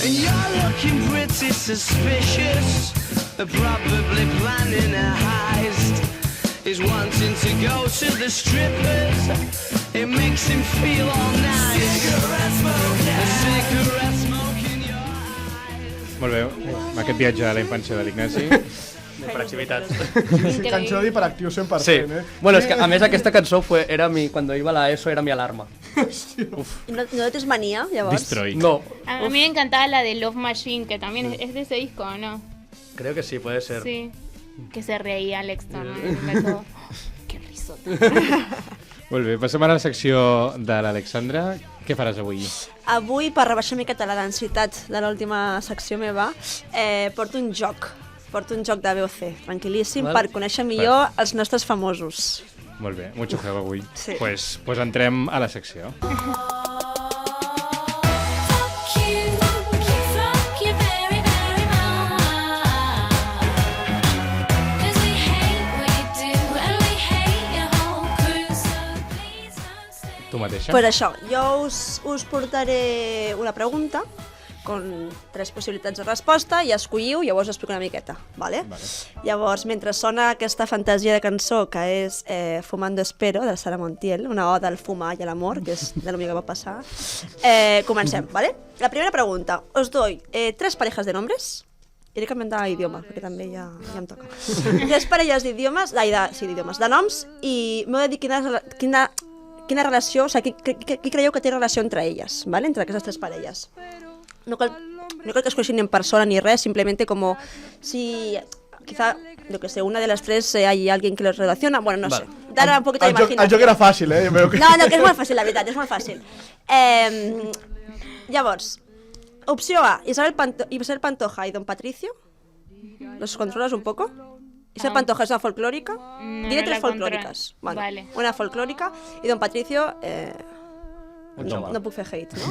And you're looking pretty suspicious. Probably planning a heist. Is wanting to go to the strippers. It makes him feel all nice. Cigarette smoking. A cigarette smoking your eyes. Molt bé, amb aquest viatge a la infància de l'Ignasi. Hiperactivitat. Cançó d'hiperactiu 100%, Sí. eh? Bueno, és que a més aquesta cançó cuando iba a la ESO era mi alarma. ¿Y no tienes manía, llavors? Destroy. No, A mí me encantaba la de Love Machine, que también es de ese disco, ¿o no? creo que sí, puede ser. Sí. Que se reía Alex Turner. Qué risota. Molt bé, passem a la secció de l'Alexandra. Què faràs avui? Avui, per rebaixar una miqueta la densitat de l'última secció meva, porto un joc. Porto un joc de BOC, tranquil·líssim, Val. per conèixer millor els nostres famosos. Molt bé, mucho juego avui. Sí. Pues entrem a la secció. Fuck you very, very much. 'Cause we hate what you do and we hate your whole crew, so please don't stay. Tu mateixa? Per això, jo us portaré una pregunta, con 3 possibilitats de resposta i escolliu, llavors us explico una miqueta, vale? Llavors, mentre sona aquesta fantasia de cançó que és Fumando Espero, de Sara Montiel, una oda al fumar i a l'amor, que és de lo que va passar, comencem, vale? La primera pregunta, os doy 3 parejas de nombres. Iré canviant d'idioma, perquè també ja em toca. 3 parelles d'idiomes, de noms, i m'heu de dir quina relació, o sigui, qui creieu que té relació entre elles, ¿vale? Entre aquestes 3 parelles. No cal que es coneixin en persona ni res, simplemente como si quizá, yo que sé, una de las 3 hay alguien que los relaciona, bueno, no sé. Dar un poquito de imaginación. El joc era fàcil, No, que és molt fàcil, la veritat, és molt fàcil. Llavors, opció A, Isabel Pantoja y Don Patricio. ¿Los controlas un poco? Isabel Pantoja es una folclórica. Diré 3 folclóricas. Vale. Una folclórica y Don Patricio... no puc fer hate, no?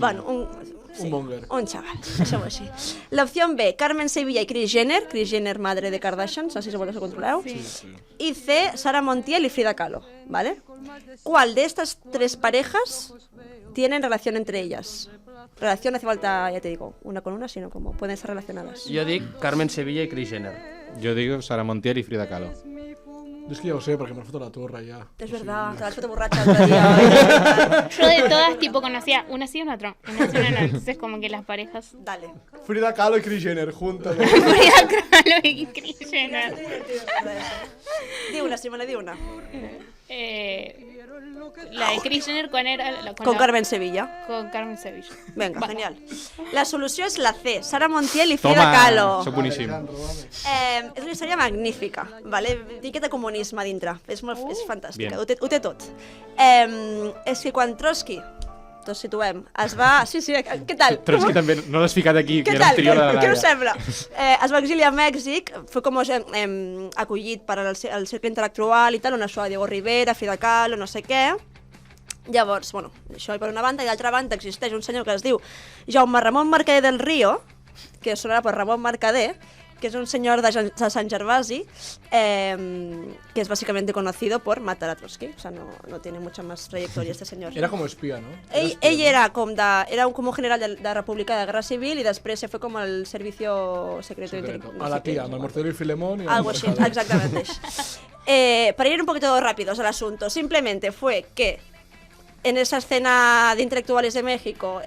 Bueno, un monger. Un chaval, deixeu-ho així. L'opció B, Carmen Sevilla y Kris Jenner, madre de Kardashians, no sé si vosotros lo controleu. Sí. Y C, Sara Montiel y Frida Kahlo, ¿vale? ¿Cuál de estas 3 parejas tienen relación entre ellas? Relación hace falta, ya te digo, una con una, sino como pueden ser relacionadas. Jo dic Carmen Sevilla i Kris Jenner. Jo digo Sara Montiel y Frida Kahlo. Yo es que ya lo sé, porque me has foto la turra ya. Es verdad, te la has foto borracha el otro día. Yo de todas, tipo, conocía una sí y una otra. Entonces, como que las parejas... Dale. Frida Kahlo y Kris Jenner, juntas. Frida Kahlo y Kris Jenner. Di una, Simone, di una. La de Kris Jenner con Carmen Sevilla. Con Carmen Sevilla. Venga, genial. La solució és la C, Sara Montiel i Frida Kahlo. Soc boníssim. És una història magnífica, vale? Dic de comunisme dintre, és fantàstica, ho té tot. És que quan Trotsky, tots situem, es va... Sí, què tal? Trotsky també, no l'has ficat aquí, que era anterior a la Laia. Què us sembla? Es va exiliar a Mèxic, fue como acollit per al cercle intel·lectual i tal, on això Diego Rivera, Frida Kahlo, no sé què. Llavors, bueno, això per una banda, i d'altra banda existeix un senyor que es diu Jaume Ramon Mercader del Río, que sonarà per Ramon Mercader, que es un señor de San Gervasi, que es básicamente conocido por matar a Trotsky. O sea, no tiene mucha más trayectoria este señor. Era como espía, ¿no? Ell era como general de la República de Guerra Civil y després se fue como al servicio secreto. A la tía, al Mortero y Filemón. Algo así, exactamente. Para ir un poquito rápidos al asunto, simplemente fue que en esa escena de intelectuales de México,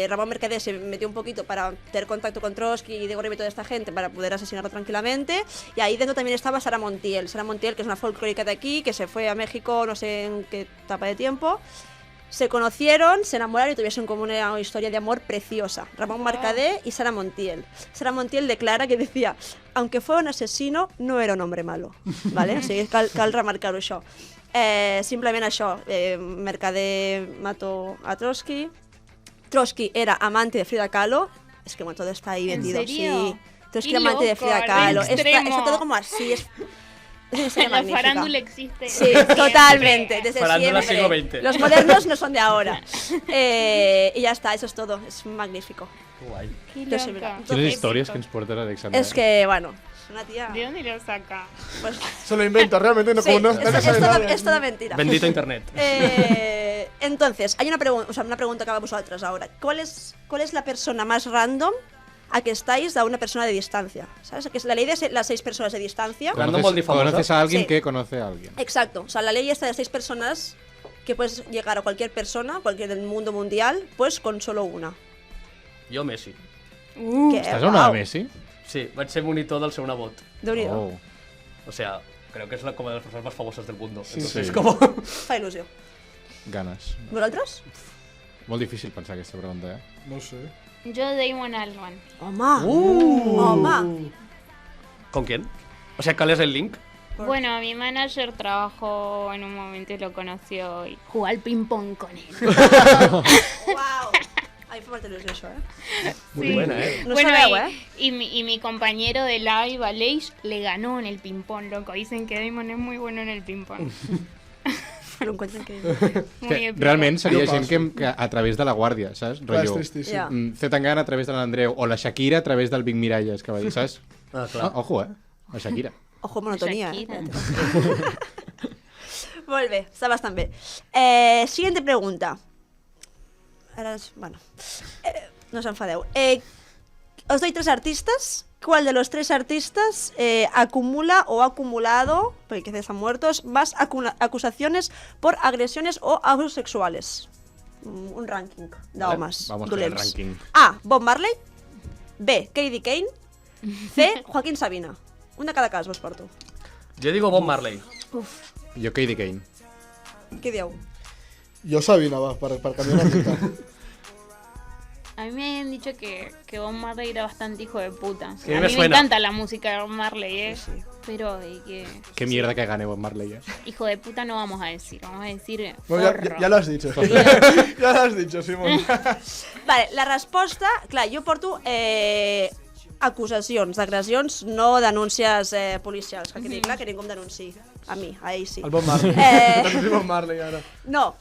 Ramón Mercader se metió un poquito para tener contacto con Trotsky y Diego Rivera y toda esta gente para poder asesinarlo tranquilamente. Y ahí dentro también estaba Sara Montiel. Sara Montiel, que es una folclórica de aquí, que se fue a México no sé en qué etapa de tiempo. Se conocieron, se enamoraron y tuvieron como una historia de amor preciosa. Ramón Mercader y Sara Montiel. Sara Montiel declara que decía, aunque fue un asesino, no era un hombre malo. ¿Vale? O sigui, cal remarcar-ho això. Simplement això, Mercader mató a Trotsky. Trotsky era amante de Frida Kahlo. Es que bueno, todo está ahí vendido. ¿En serio? Sí. Trotsky amante de Frida Kahlo. Está todo como así. Es la magnífica. farándula existe. Sí, totalmente. Desde farándula siempre. siglo XX. Los modernos no son de ahora. Y ya está, eso es todo. Es magnífico. Guai. Qué Yo soy loca. Quines històries que ens porta l'Alexandra. Es que, bueno, es una tía... ¿De dónde lo saca? Pues, Se lo inventa, realmente no, sí, como no sabe nada. es toda mentira. Bendito internet. Entonces, hay una pregunta que hago a vosotras ahora. ¿Cuál es la persona más random a que estáis a una persona de distancia? ¿Sabes? Que es la ley de las 6 personas de distancia. ¿Conoces a alguien Sí. que conoce a alguien? Exacto. O sea, la ley esta de 6 personas que puedes llegar a cualquier persona, cualquier del mundo mundial, pues con solo una. Jo Messi. ¿Estás a una de Messi? Sí, vaig ser monitor del seu nebot. Déu-n'hi-do. Oh. O sea, creo que es como de las personas más famosas del mundo. Sí, Entonces, sí. como... Fa il·lusió. Ganes. Vosaltres? Molt difícil pensar aquesta pregunta, No sé. Yo Damon Albarn. Home! Home! ¿Con quién? O sea, ¿cuál es el link? Bueno, mi manager trabajó en un momento y lo conoció y jugó al ping-pong con él. Uau! A mi fa molta il·lusió, això, Muy Sí. buena, No Bueno, sabeu, y mi compañero de live, Aleix, le ganó en el ping-pong, loco. Dicen que Damon es muy bueno en el ping-pong. Lo encuentro increïble. Muy Que épico. realment seria Jo gent que a través de la Guàrdia, saps? Clar, és Rotllo, tristíssim. Ja. Zetangana a través de l'Andreu, o la Shakira a través del Vic Miralles, que va dir, saps? Ah, claro. Ojo, la Shakira. Ojo, monotonia. Shakira. Molt bé, està bastant bé. Siguiente pregunta. Ara, bueno. No os enfadeu. Os doy 3 artistas. ¿Cuál de los 3 artistas acumula o ha acumulado, porque quizás están muertos, más acusaciones por agresiones o abusos sexuales? Un ranking de homes. Vamos con el ranking. A. Bob Marley. B. Katie Kane. C. Joaquín Sabina. Un de cada cas vos porto. Jo digo Bob Marley. Jo Katie Kane. Què dieu? Jo Sabina, va, per canviar una mica. A mí me han dicho que Bob Marley era bastante hijo de puta. Sí, a me mí me suena. encanta la música de Bob Marley, pero que Qué mierda que gane Bob Marley, hijo de puta no vamos a decir, vamos a decir Bueno, forro. ja lo has dicho. Ja lo has dicho, Simón. Vale, la resposta... Clar, jo porto acusacions d'agressions, no denúncies policials. Que quedi clar que ningú em denunciï. A mi, a ell sí. El Bob Marley. El Bob Marley, ara. No,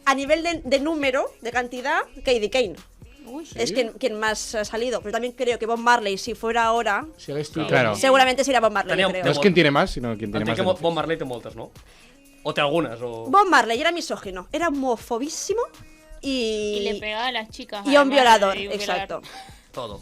a nivel de número, de cantidad, Katie Kane. Es quien más ha salido. Pero también creo que Bob Marley, si fuera ahora, Si hagués tu... Claro. seguramente sería Bob Marley, Teníem- creo. No es quien tiene más, sino quien tiene Entenc más. que Bob Marley té moltes, no? O té algunes, o... Bob Marley era misógino, era homofobísimo Y le y pegaba a las chicas. un además, violador, y un exacto. Todo.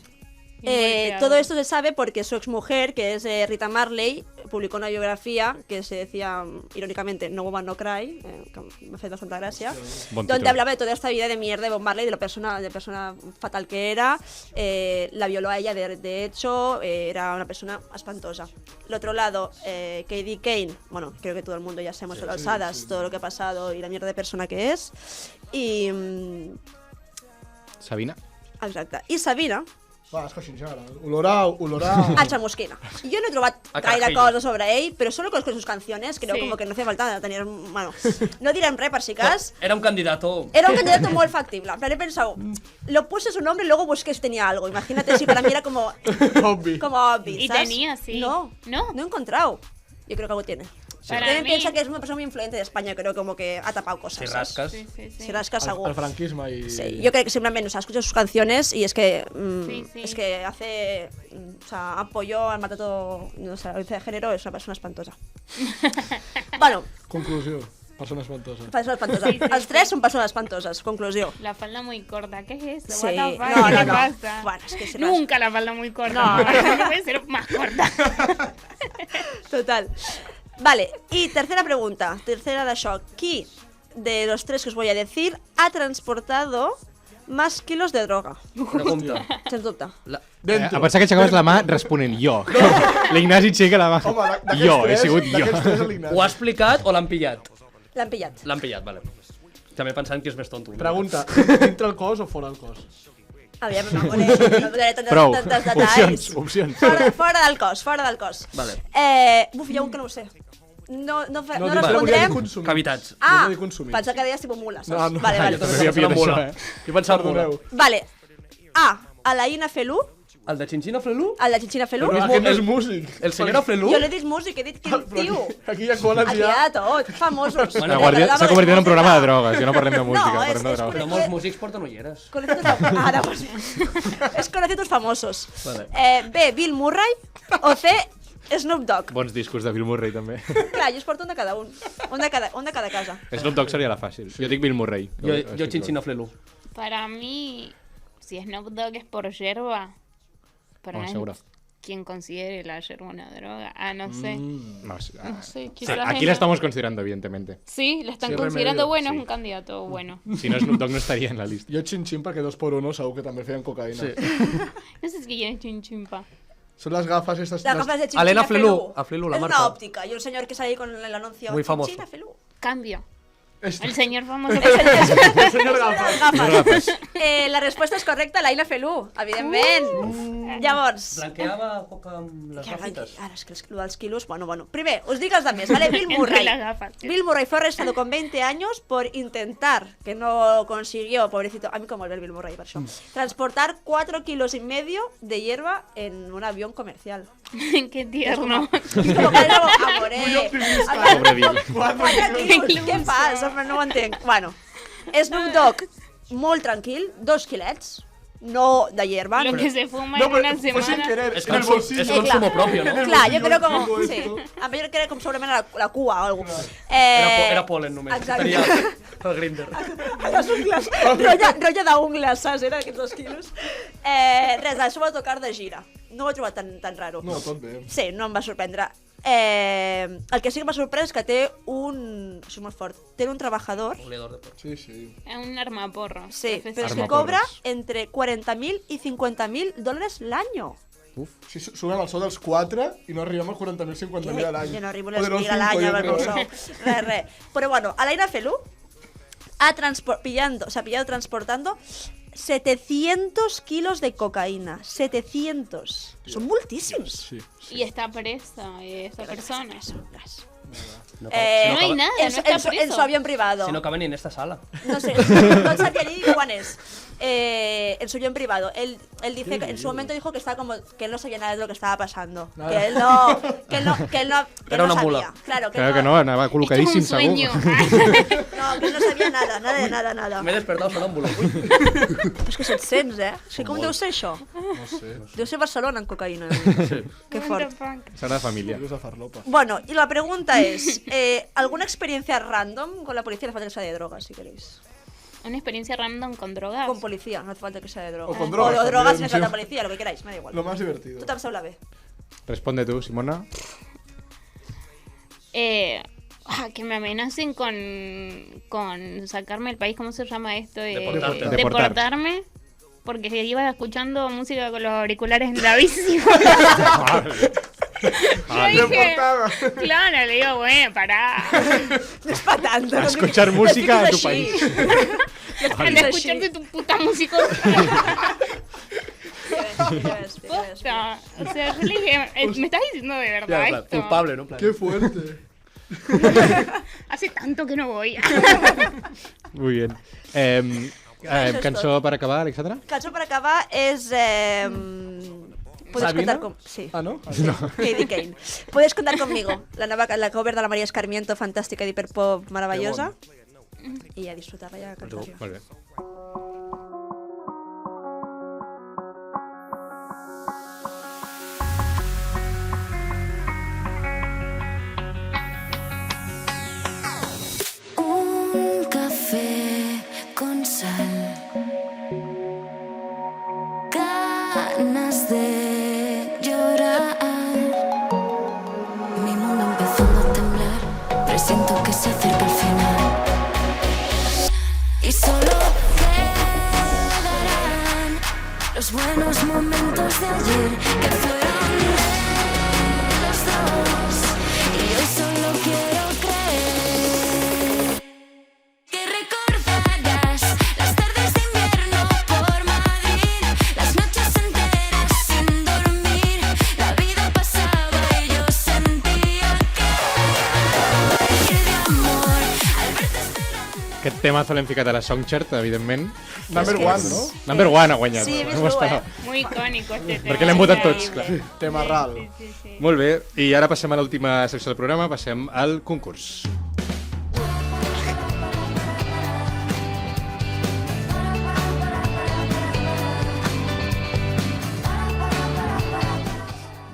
Todo esto se sabe porque su exmujer, que es Rita Marley, publicó una biografía que se decía, irónicamente, No Woman No Cry, que me hace bastante gracia, Bon donde títol. hablaba de toda esta vida de mierda de Bob Marley, de la persona fatal que era, la violó a ella de hecho, era una persona espantosa. El otro lado, Katie Kane, bueno, creo que todo el mundo ya sabemos a las alçades todo lo que ha pasado y la mierda de persona que es, y... Sabina. exacte. I Sabina, Va, és que així ara. Olorar... a chamusquina. Yo no he trobat A gaire carajillo. cosas sobre él, pero solo conozco sus canciones, creo Sí. como que no hace falta tener... Bueno, no direm res per si cas. Era un candidato... Era un candidato muy factible. En plan, he pensado, lo puse su nombre y luego busqué si tenía algo. Imagínate si para mí era como Obvi. obvi, Y ¿sabes? tenía, sí. No, ¿No? no he encontrado. Yo creo que algo tiene. Para También mí- piensa que es una persona muy influente de España, creo como que ha tapado cosas. Si ¿sabes? rascas... Sí, sí, sí. Si rascas, algo. El franquisme i... Sí, yo creo que simplemente, o sea, escucho sus canciones y es que Sí. es que hace, o sea, apoyó al maltrato, no sé, la violencia de género, es una persona espantosa. Bueno, Conclusió. Persona espantosa. persona espantosa. Sí, sí, Els tres són persones espantoses, conclusió. La falda muy corta, ¿qué es eso? Sí, What the fuck? no, ¿Qué no, le no. pasa? Bueno, es que se Nunca la falda muy corta. No puede ser más corta. Total. Vale, y tercera pregunta, tercera d'això. Qui de los tres que os voy a decir ha transportado más kilos de droga? Pregunta. Sens dubte. Dentro. A pensar que aixecaves la mà responent jo. L'Ignasi aixeca la mà. Home, d'aquests Jo, he tres, sigut jo. d'aquests tres l'Ignasi. Ho ha explicat o l'han pillat? L'han pillat. L'han pillat, vale. També pensant que és més tonto. Pregunta, dintre el cos o fora el cos? Aviam, no donaré Prou. tantes detalls. Opcions. Fora del cos, fora del cos. Vale. Buf, hi ha un que no ho sé. No No, respondrem. volia dir consumir. Cavitats. Ah, volia dir consumir. pensava que deies tipo mula, saps? No, no. Vale, vale. Jo també M'havia pensava en pillat mula. això, Jo pensava en mula. Perdoneu. Vale. A. Alain Afelú. El de Xinxina Flelu? El de Xinxina Felú. Però aquest no és músic. El senyor Flelu? Jo l'he dit músic, he dit quin tio. Aquí hi ha coles Aquí hi ja. ha tot, famosos. La Guàrdia s'ha convertit en un programa de drogues, ja no parlem de música, No, parlem de és drogues. Però molts músics porten ulleres. Ara, pues, és conocidos famosos. Vale. B. Bill Murray. O C. Snoop Dogg. Bons discos de Bill Murray, també. Clar, jo es porto un de cada un. Un de cada casa. Snoop Dogg seria la fàcil. Jo dic Bill Murray. Jo Xinxina Flelu. Para mí, si Snoop Dogg es por yerba, para Oh, mí seguro. es quien considere la yerba una droga. Ah, no sé. No, No sé, sí, quizás aquí ella- la estamos considerando, evidentemente. Sí, la están Sí, considerando remedio, bueno, sí. es un candidato bueno. Si no, Snoop Dogg no estaria en la lista. Jo xin-xin perquè 2x1 segur que també feien cocaïna. Sí. No sé si quién es Chinchimpa. Són les gafes estas... Las gafas de Chinchina Elena Felú. Felú, a Felú, la es marca. una óptica. Y un señor que sale ahí con el anuncio. Muy famoso. Chinchina Felú. Cambio. Este. El señor famoso. El senyor gafes. gafes. La resposta és correcta, l'Aina Felú, evidentment. Llavors... Blanqueava coca amb les Que gafites. Ara, és que lo dels kilos, bueno. Primer, os digo els de més, ¿vale? Bill Entre Murray. las gafas. Bill Murray fue arrestado con 20 años por intentar, que no consiguió, pobrecito, a mí como el Bill Murray, per això, transportar 4,5 kilos de hierba en un avión comercial. Qué tierno. Como que era amoré. Pobre Bill. 4 quilos, què fas? Home, no ho entenc. Bueno, Snoop Dogg, molt tranquil, 2 quilets. no de hierba. Lo que se fuma No, en però una fue sin semana. querer, És en el bolsillo. és consumo propi, no? Clar, jo crec com... Tengo Sí, esto. a mi jo crec com segurament la cua o alguna cosa. Era polen només. Exacte. Tenia el Grindr. Les ungles, rotlla d'ungles, saps? Era aquests 2 quilos. Res, això va tocar de gira. No ho he trobat tan raro. No, tot bé. Sí, no em va sorprendre. El que sí que m'ha sorprès és que té un... Això és molt fort. Té un trabajador. Oleador de porc. Sí. Un armaporro. Sí, profesional. pero es que Armaporros. cobra entre 40.000 y 50.000 al año. Si suben el sou dels 4 i no arribem als 40.000, 50.000 a l'any. Jo no arribo a O de les los 1.000 al año cinco, per yo meu creo, sou. Res. Però bueno, Alaina Felú ha pillado transportando 700 kilos de cocaína. 700. Son multísimos. Sí. Y está presa esa persona. No, no hay nada, no está en su preso. avión privado. Si no cabe ni en esta sala. No sé, no sabía ni cuál es. En su avión privado. Él dice que en su momento dijo que estaba como que él no sabía nada de lo que estaba pasando. Nada. Que él no Era una sabía. mula. Claro Claro que no, anava Esto es col·locadíssim, un sueño. segur. No, que él no sabía nada. M'he despertat sonàmbulo. És que 700, És que com deu ser això? No sé. Deu ser Barcelona en cocaïna. Que fort. Serà de família. Vives a Farlopa. Bueno, y la pregunta es, ¿alguna experiencia random con la policía? No hace falta que sea de drogas, si queréis. Una experiencia random con drogas. Con policía, no hace falta que sea de drogas. O con drogas O de drogas también, sin falta sí. policía, lo que queráis, me da igual. Lo más divertido. Tú también se habla bé. Responde tú, Simona. Que me amenacen con sacarme del país, ¿cómo se llama esto? Deportarte. Deportarme. Porque iba escuchando música con los auriculares en la bici. Yo dije, claro, le digo, bueno, pará. No es para tanto. A escuchar música a tu país. Anda a escucharte tu puta música. Posta. O sea, yo le dije, ¿me estás diciendo de verdad esto? Culpable, ¿no? En plan, Qué fuerte. Hace tanto que no voy. Muy bien. Eso es Cançó todo. per acabar, Alexandra? Cançó para acabar es... Puedes ¿Sabina? contar con... Sí. Ah, ¿no? Katie Kane. Puedes contar conmigo. La cover de la María Escarmiento, fantástica de hiperpop maravillosa. Y a disfrutarla ya a cantarla. Molt bé. Un café con sal, ganas de llorar. Mi mundo empezando a temblar, presiento que se acerca el final. Y solo quedarán los buenos momentos de ayer que fueron de los dos. Y hoy solo quiero creer que recordarás las tardes de invierno por Madrid, las noches enteras sin dormir. La vida pasaba y yo sentía que ir de amor al verte esperando. Aquest temazo l'hem ficat a la Songchart, evidentment. Number one, ¿no? Number one ha guanyat. Sí, No vist m'ho lo, esperava. Muy icónico este tema. Perquè l'hem votat tots, Increíble. clar. Tema ral. Sí. Molt bé, i ara passem a l'última secció del programa, passem al concurs.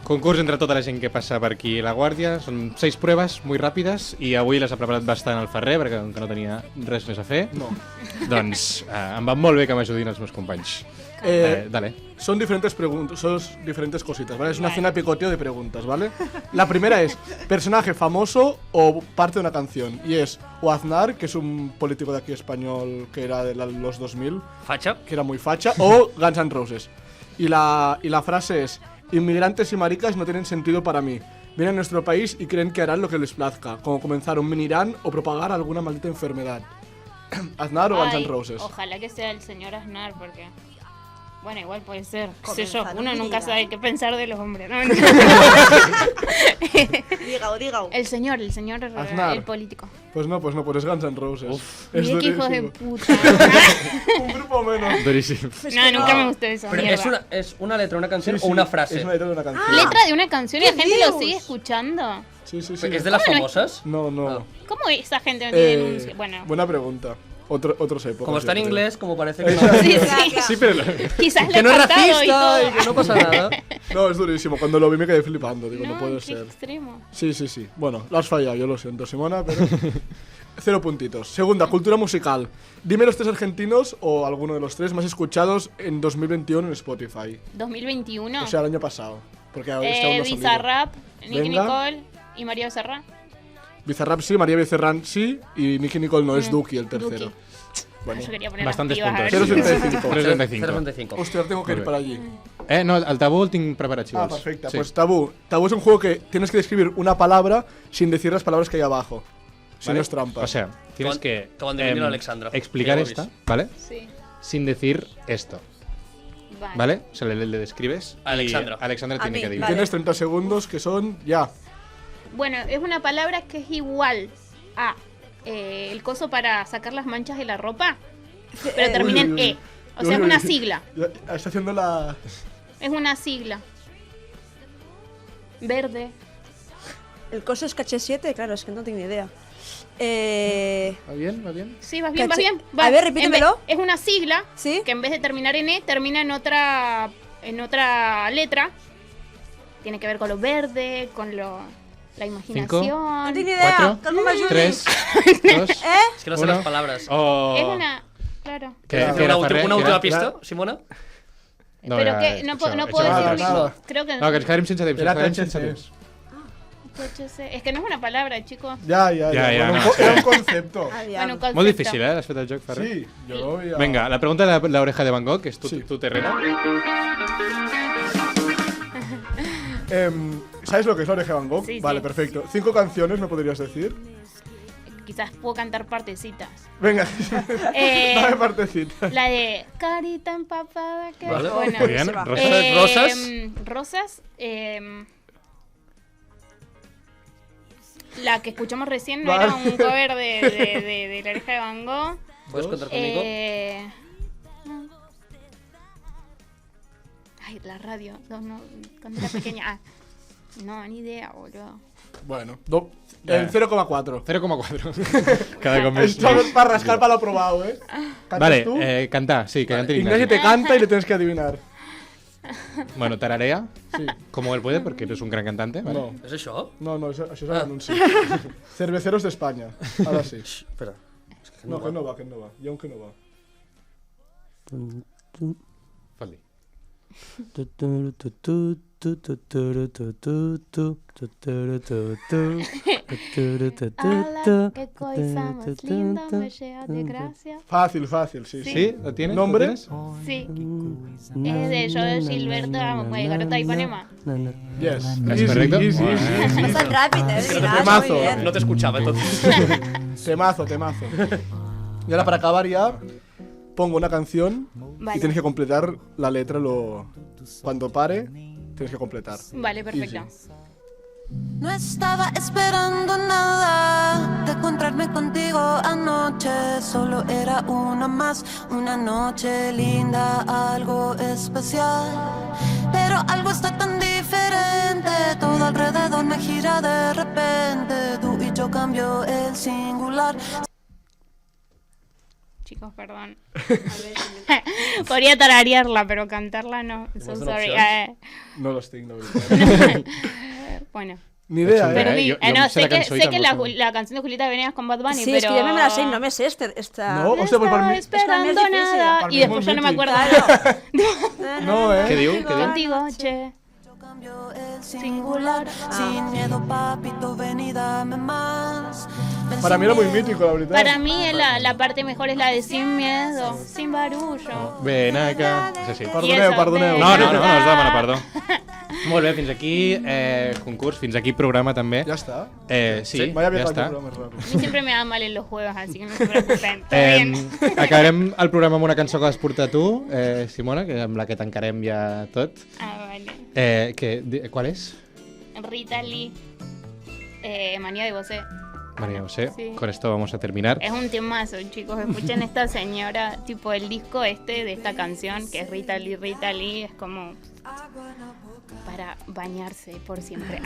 Concurs entre tota la gent que passa per aquí a La Guàrdia. Són 6 proves molt ràpides i avui les ha preparat bastant el Ferrer perquè com que no tenia res més a fer. No. Doncs em va molt bé que m'ajudin els meus companys. Dale. Son diferentes preguntas, son diferentes cositas, ¿vale? Es una cena picoteo de preguntas, ¿vale? La primera es, ¿personaje famoso o parte de una canción? Y es o Aznar, que es un político de aquí español que era de los 2000, Facha. que era muy facha, o Guns N' Roses. Y la frase es, inmigrantes y maricas no tienen sentido para mí. Vienen a nuestro país y creen que harán lo que les plazca, como comenzar un mini Irán o propagar alguna maldita enfermedad. ¿Aznar o Guns Ay, N' Roses? Ojalá que sea el señor Aznar, porque... Bueno, igual puede ser. Qué sé yo, Comenzar uno un nunca día. sabe qué pensar de los hombres, ¿no? Diga. El señor, Aznar. el político. Pues no, pues es Guns N' Roses. Es Mira qué hijo de durísimo. puta. Un grupo menos. Duríssim. No, nunca me gustó eso. Pero mierda. es una letra, una canción Sí, o una sí, frase. Es una letra de una canción. Letra de una canción y la ¿Qué gente lo Dios? sigue escuchando. Sí. ¿Es de las ¿Cómo no es? famosas? No. ¿Cómo esa gente no tiene denuncia? Bueno, Buena pregunta. Otros épocas. Como está en yo creo. inglés, como parece que no. Sí, sí. Sí, pero... Quizás le Que no he es cantado y racista todo. y que no pasa nada. No, es durísimo. Cuando lo vi me quedé flipando. Digo, no puede qué ser. extremo. Sí. Bueno, lo has fallado, yo lo siento, Simona, pero... 0 puntitos. Segunda, cultura musical. Dime los 3 argentinos o alguno de los 3 más escuchados en 2021 en Spotify. 2021. O sea, el año pasado. Porque ahora este aún no ha salido. Bizarrap, Nicki Venga. Nicole y María Becerra. Bizarrap sí, María Becerra sí y Nicki Nicole no, es Duki el tercero. Duki. Bueno, Yo quería poner Bastantes las pibas, puntos. a ver. 0,75. 0,75. Hostia, tengo que ir Molt bé. para allí. No, el tabú el tinc preparat, si Ah, vols. perfecte. Sí. Pues tabú. Tabú es un juego que tienes que describir una palabra sin decir las palabras que hay abajo. Si ¿Vale? no es trampa. O sea, tienes que Acaban de venir a Alexandra. explicar Ya lo esta, veis. ¿vale? Sí. Sin decir esto, Vale. ¿vale? O sea, le describes A Alexandra. y Alexandra A tiene mí, que adivinar. vale. Tienes 30 segundos que son ya. Bueno, es una palabra que es igual a el coso para sacar las manchas de la ropa, pero termina en E. O sea, es una sigla. Ya, está haciendo la... Es una sigla. Verde. El coso es caché 7, claro, es que no tengo ni idea. ¿Va bien? ¿Va bien? Sí, vas bien, vas Caché- bien. Va. A ver, En repítemelo. vez- Es una sigla ¿Sí? que en vez de terminar en E, termina en otra letra. Tiene que ver con lo verde, con la imaginación. No tengo ni idea. 4, Que algú m'ajudi. 3, 2, Es que no sé Uno. las palabras. o... Es una... Claro. Que Claro. era Una Ferrer, última que era- pista, Simona. No, Pero era- que no, això, no això puedo era decir... nada. Creo que... No, que ens quedarem sense temps. Era Ens quedarem THC. sense temps. THC. Es que no es una palabra, chicos. Ya. Ya, Bueno, no. era un concepto. Ah, Bueno, diablo. un concepto. Molt difícil, ¿eh? Has fet el joc, Ferrer. Sí, yo lo voy a... Venga, la pregunta de la oreja de Van Gogh, que es tu, Sí. tu terreno. ¿Sabes lo que es la oreja de Van Gogh? Sí, sí. Vale, perfecto. 5 canciones, ¿me podrías decir? Quizás puedo cantar partecitas. Venga, Eh, dame partecita. La de carita empapada. Que Vale. bueno. Muy bien, buenísima. Rosas. Rosas. La que escuchamos recién no Vale. era un cover de la oreja de Van Gogh. ¿Puedes contar conmigo? Ay, la radio. No, cuando era pequeña. No, ni idea, boludo. Bueno, Ya. en 0,4. 0,4. Cada cop més. Esto es para rascar para lo probado, ¿eh? ¿Cantas Vale, tú? cantar, sí, que cante Ignacio Ignacio. te canta y le tienes que adivinar. Bueno, tararea, Sí. como él puede, porque eres un gran cantante. ¿vale? No, ¿Es això? no, eso es el anuncio. Cerveceros de España. Ahora sí. Espera. Es que No, que no va. Y aunque no va. Fot-li. Ala, qué cosa más linda me llega de gracia. Fácil, sí. ¿Sí? ¿Lo tienes? ¿Nombre? ¿Lo tienes? Sí. Es de Joe Gilberto, Garota de Ipanema. Yes. ¿Es correcto? Easy. Bastante rápido, dirás, Temazo. muy bien. No te escuchaba, entonces. Temazo. Y ahora para acabar ya, pongo una canción Vale. y tienes que completar la letra. Cuando pare, tienes que completar. Vale, perfecto. Easy. No estaba esperando nada de encontrarme contigo anoche. Solo era una más, una noche linda, algo especial. Pero algo está tan diferente, todo alrededor me gira de repente. Tú y yo cambio el singular. Chicos, perdón. Podría tararearla, pero cantarla no. So ¿Tienes sorry. opcions? No los tengo. Bueno. Ni idea, Pero Perdí. yo No, me sé la sé canción y que tampoco. la canción de Julieta Venegas con Bad Bunny, Sí, pero... es que yo no me la sé y no me sé esta. No, hostia, pues para Estaba mí... esperando es difícil. nada. Para mí Y es después muy ya no me mítico. acuerdo. No, ¿eh? ¿Qué digo? Contigo, che. Cambio el singular, sin miedo, papito, ven y dame más. Ven Para sin mí era muy miedo. mítico, la verdad. Para mí la parte mejor es la de sin miedo, sin barullo. Ven acá. Sí, sí. Perdoneu. No, no es demana perdó. Molt bé, fins aquí concurs, fins aquí programa també. Ya está. Sí, Vaya ja bien està. programa es raro. A mí siempre me da mal en los juegos, así que no se preocupen. Todo bien. Acabarem el programa amb una cançó que vas portar tu, Simona, que amb la que tancarem ja tot. Ah, vale. ¿Cuál es? Rita Lee, Manía de Bosé. María José, Sí. con esto vamos a terminar. Es un temazo, chicos. Escuchen esta señora, tipo el disco de esta canción, que es Rita Lee, es como para bañarse por siempre.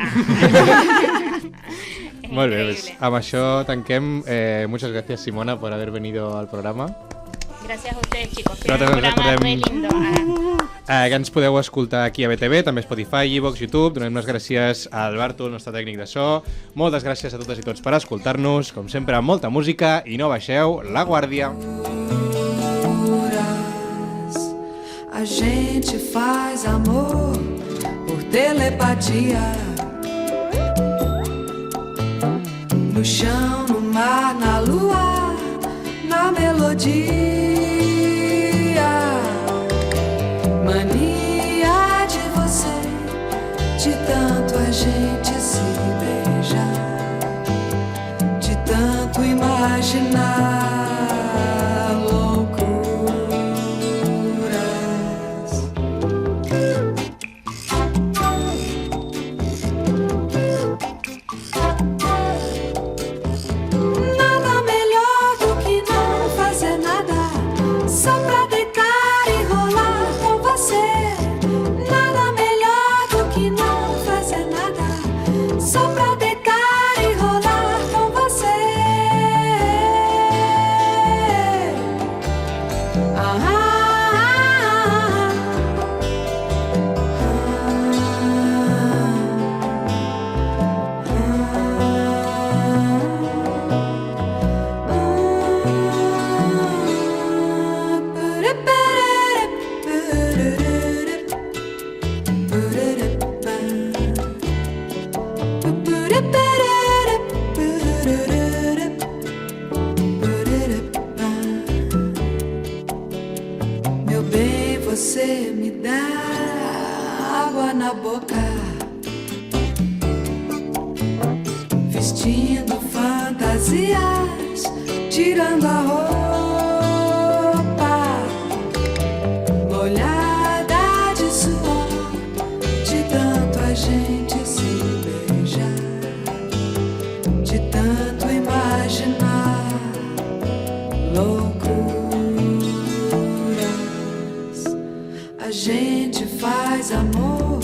Molt bé, pues, amb això tanquem. Muchas gracias, Simona, por haber venido al programa. Gracias a ustedes, chicos. No, Un programa muy lindo. Que ens podeu escoltar aquí a BTV, també Spotify, iVoox, YouTube. Donem les gràcies al Bartu, el nostre tècnic de so. Moltes gràcies a totes i tots per escoltar-nos. Com sempre, amb molta música i no baixeu la guàrdia. A gente faz amor por telepatia. No chão, no mar, na lua, na melodia. Mania de você, de tanto a gente se beijar, de tanto imaginar loucuras. Nada melhor do que não fazer nada, só pra deitar e rolar com você. Nada melhor do que não fazer nada, só pra deitar e rolar com você. Meu bem, você me dá água na boca, vestindo fantasias, tirando a roupa, molhada de suor, de tanto a gente se beijar, de tanto imaginar loucuras. A gente faz amor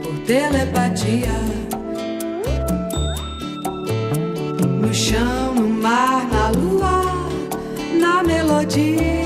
por telepatia. No chão, no mar, na lua, na melodia.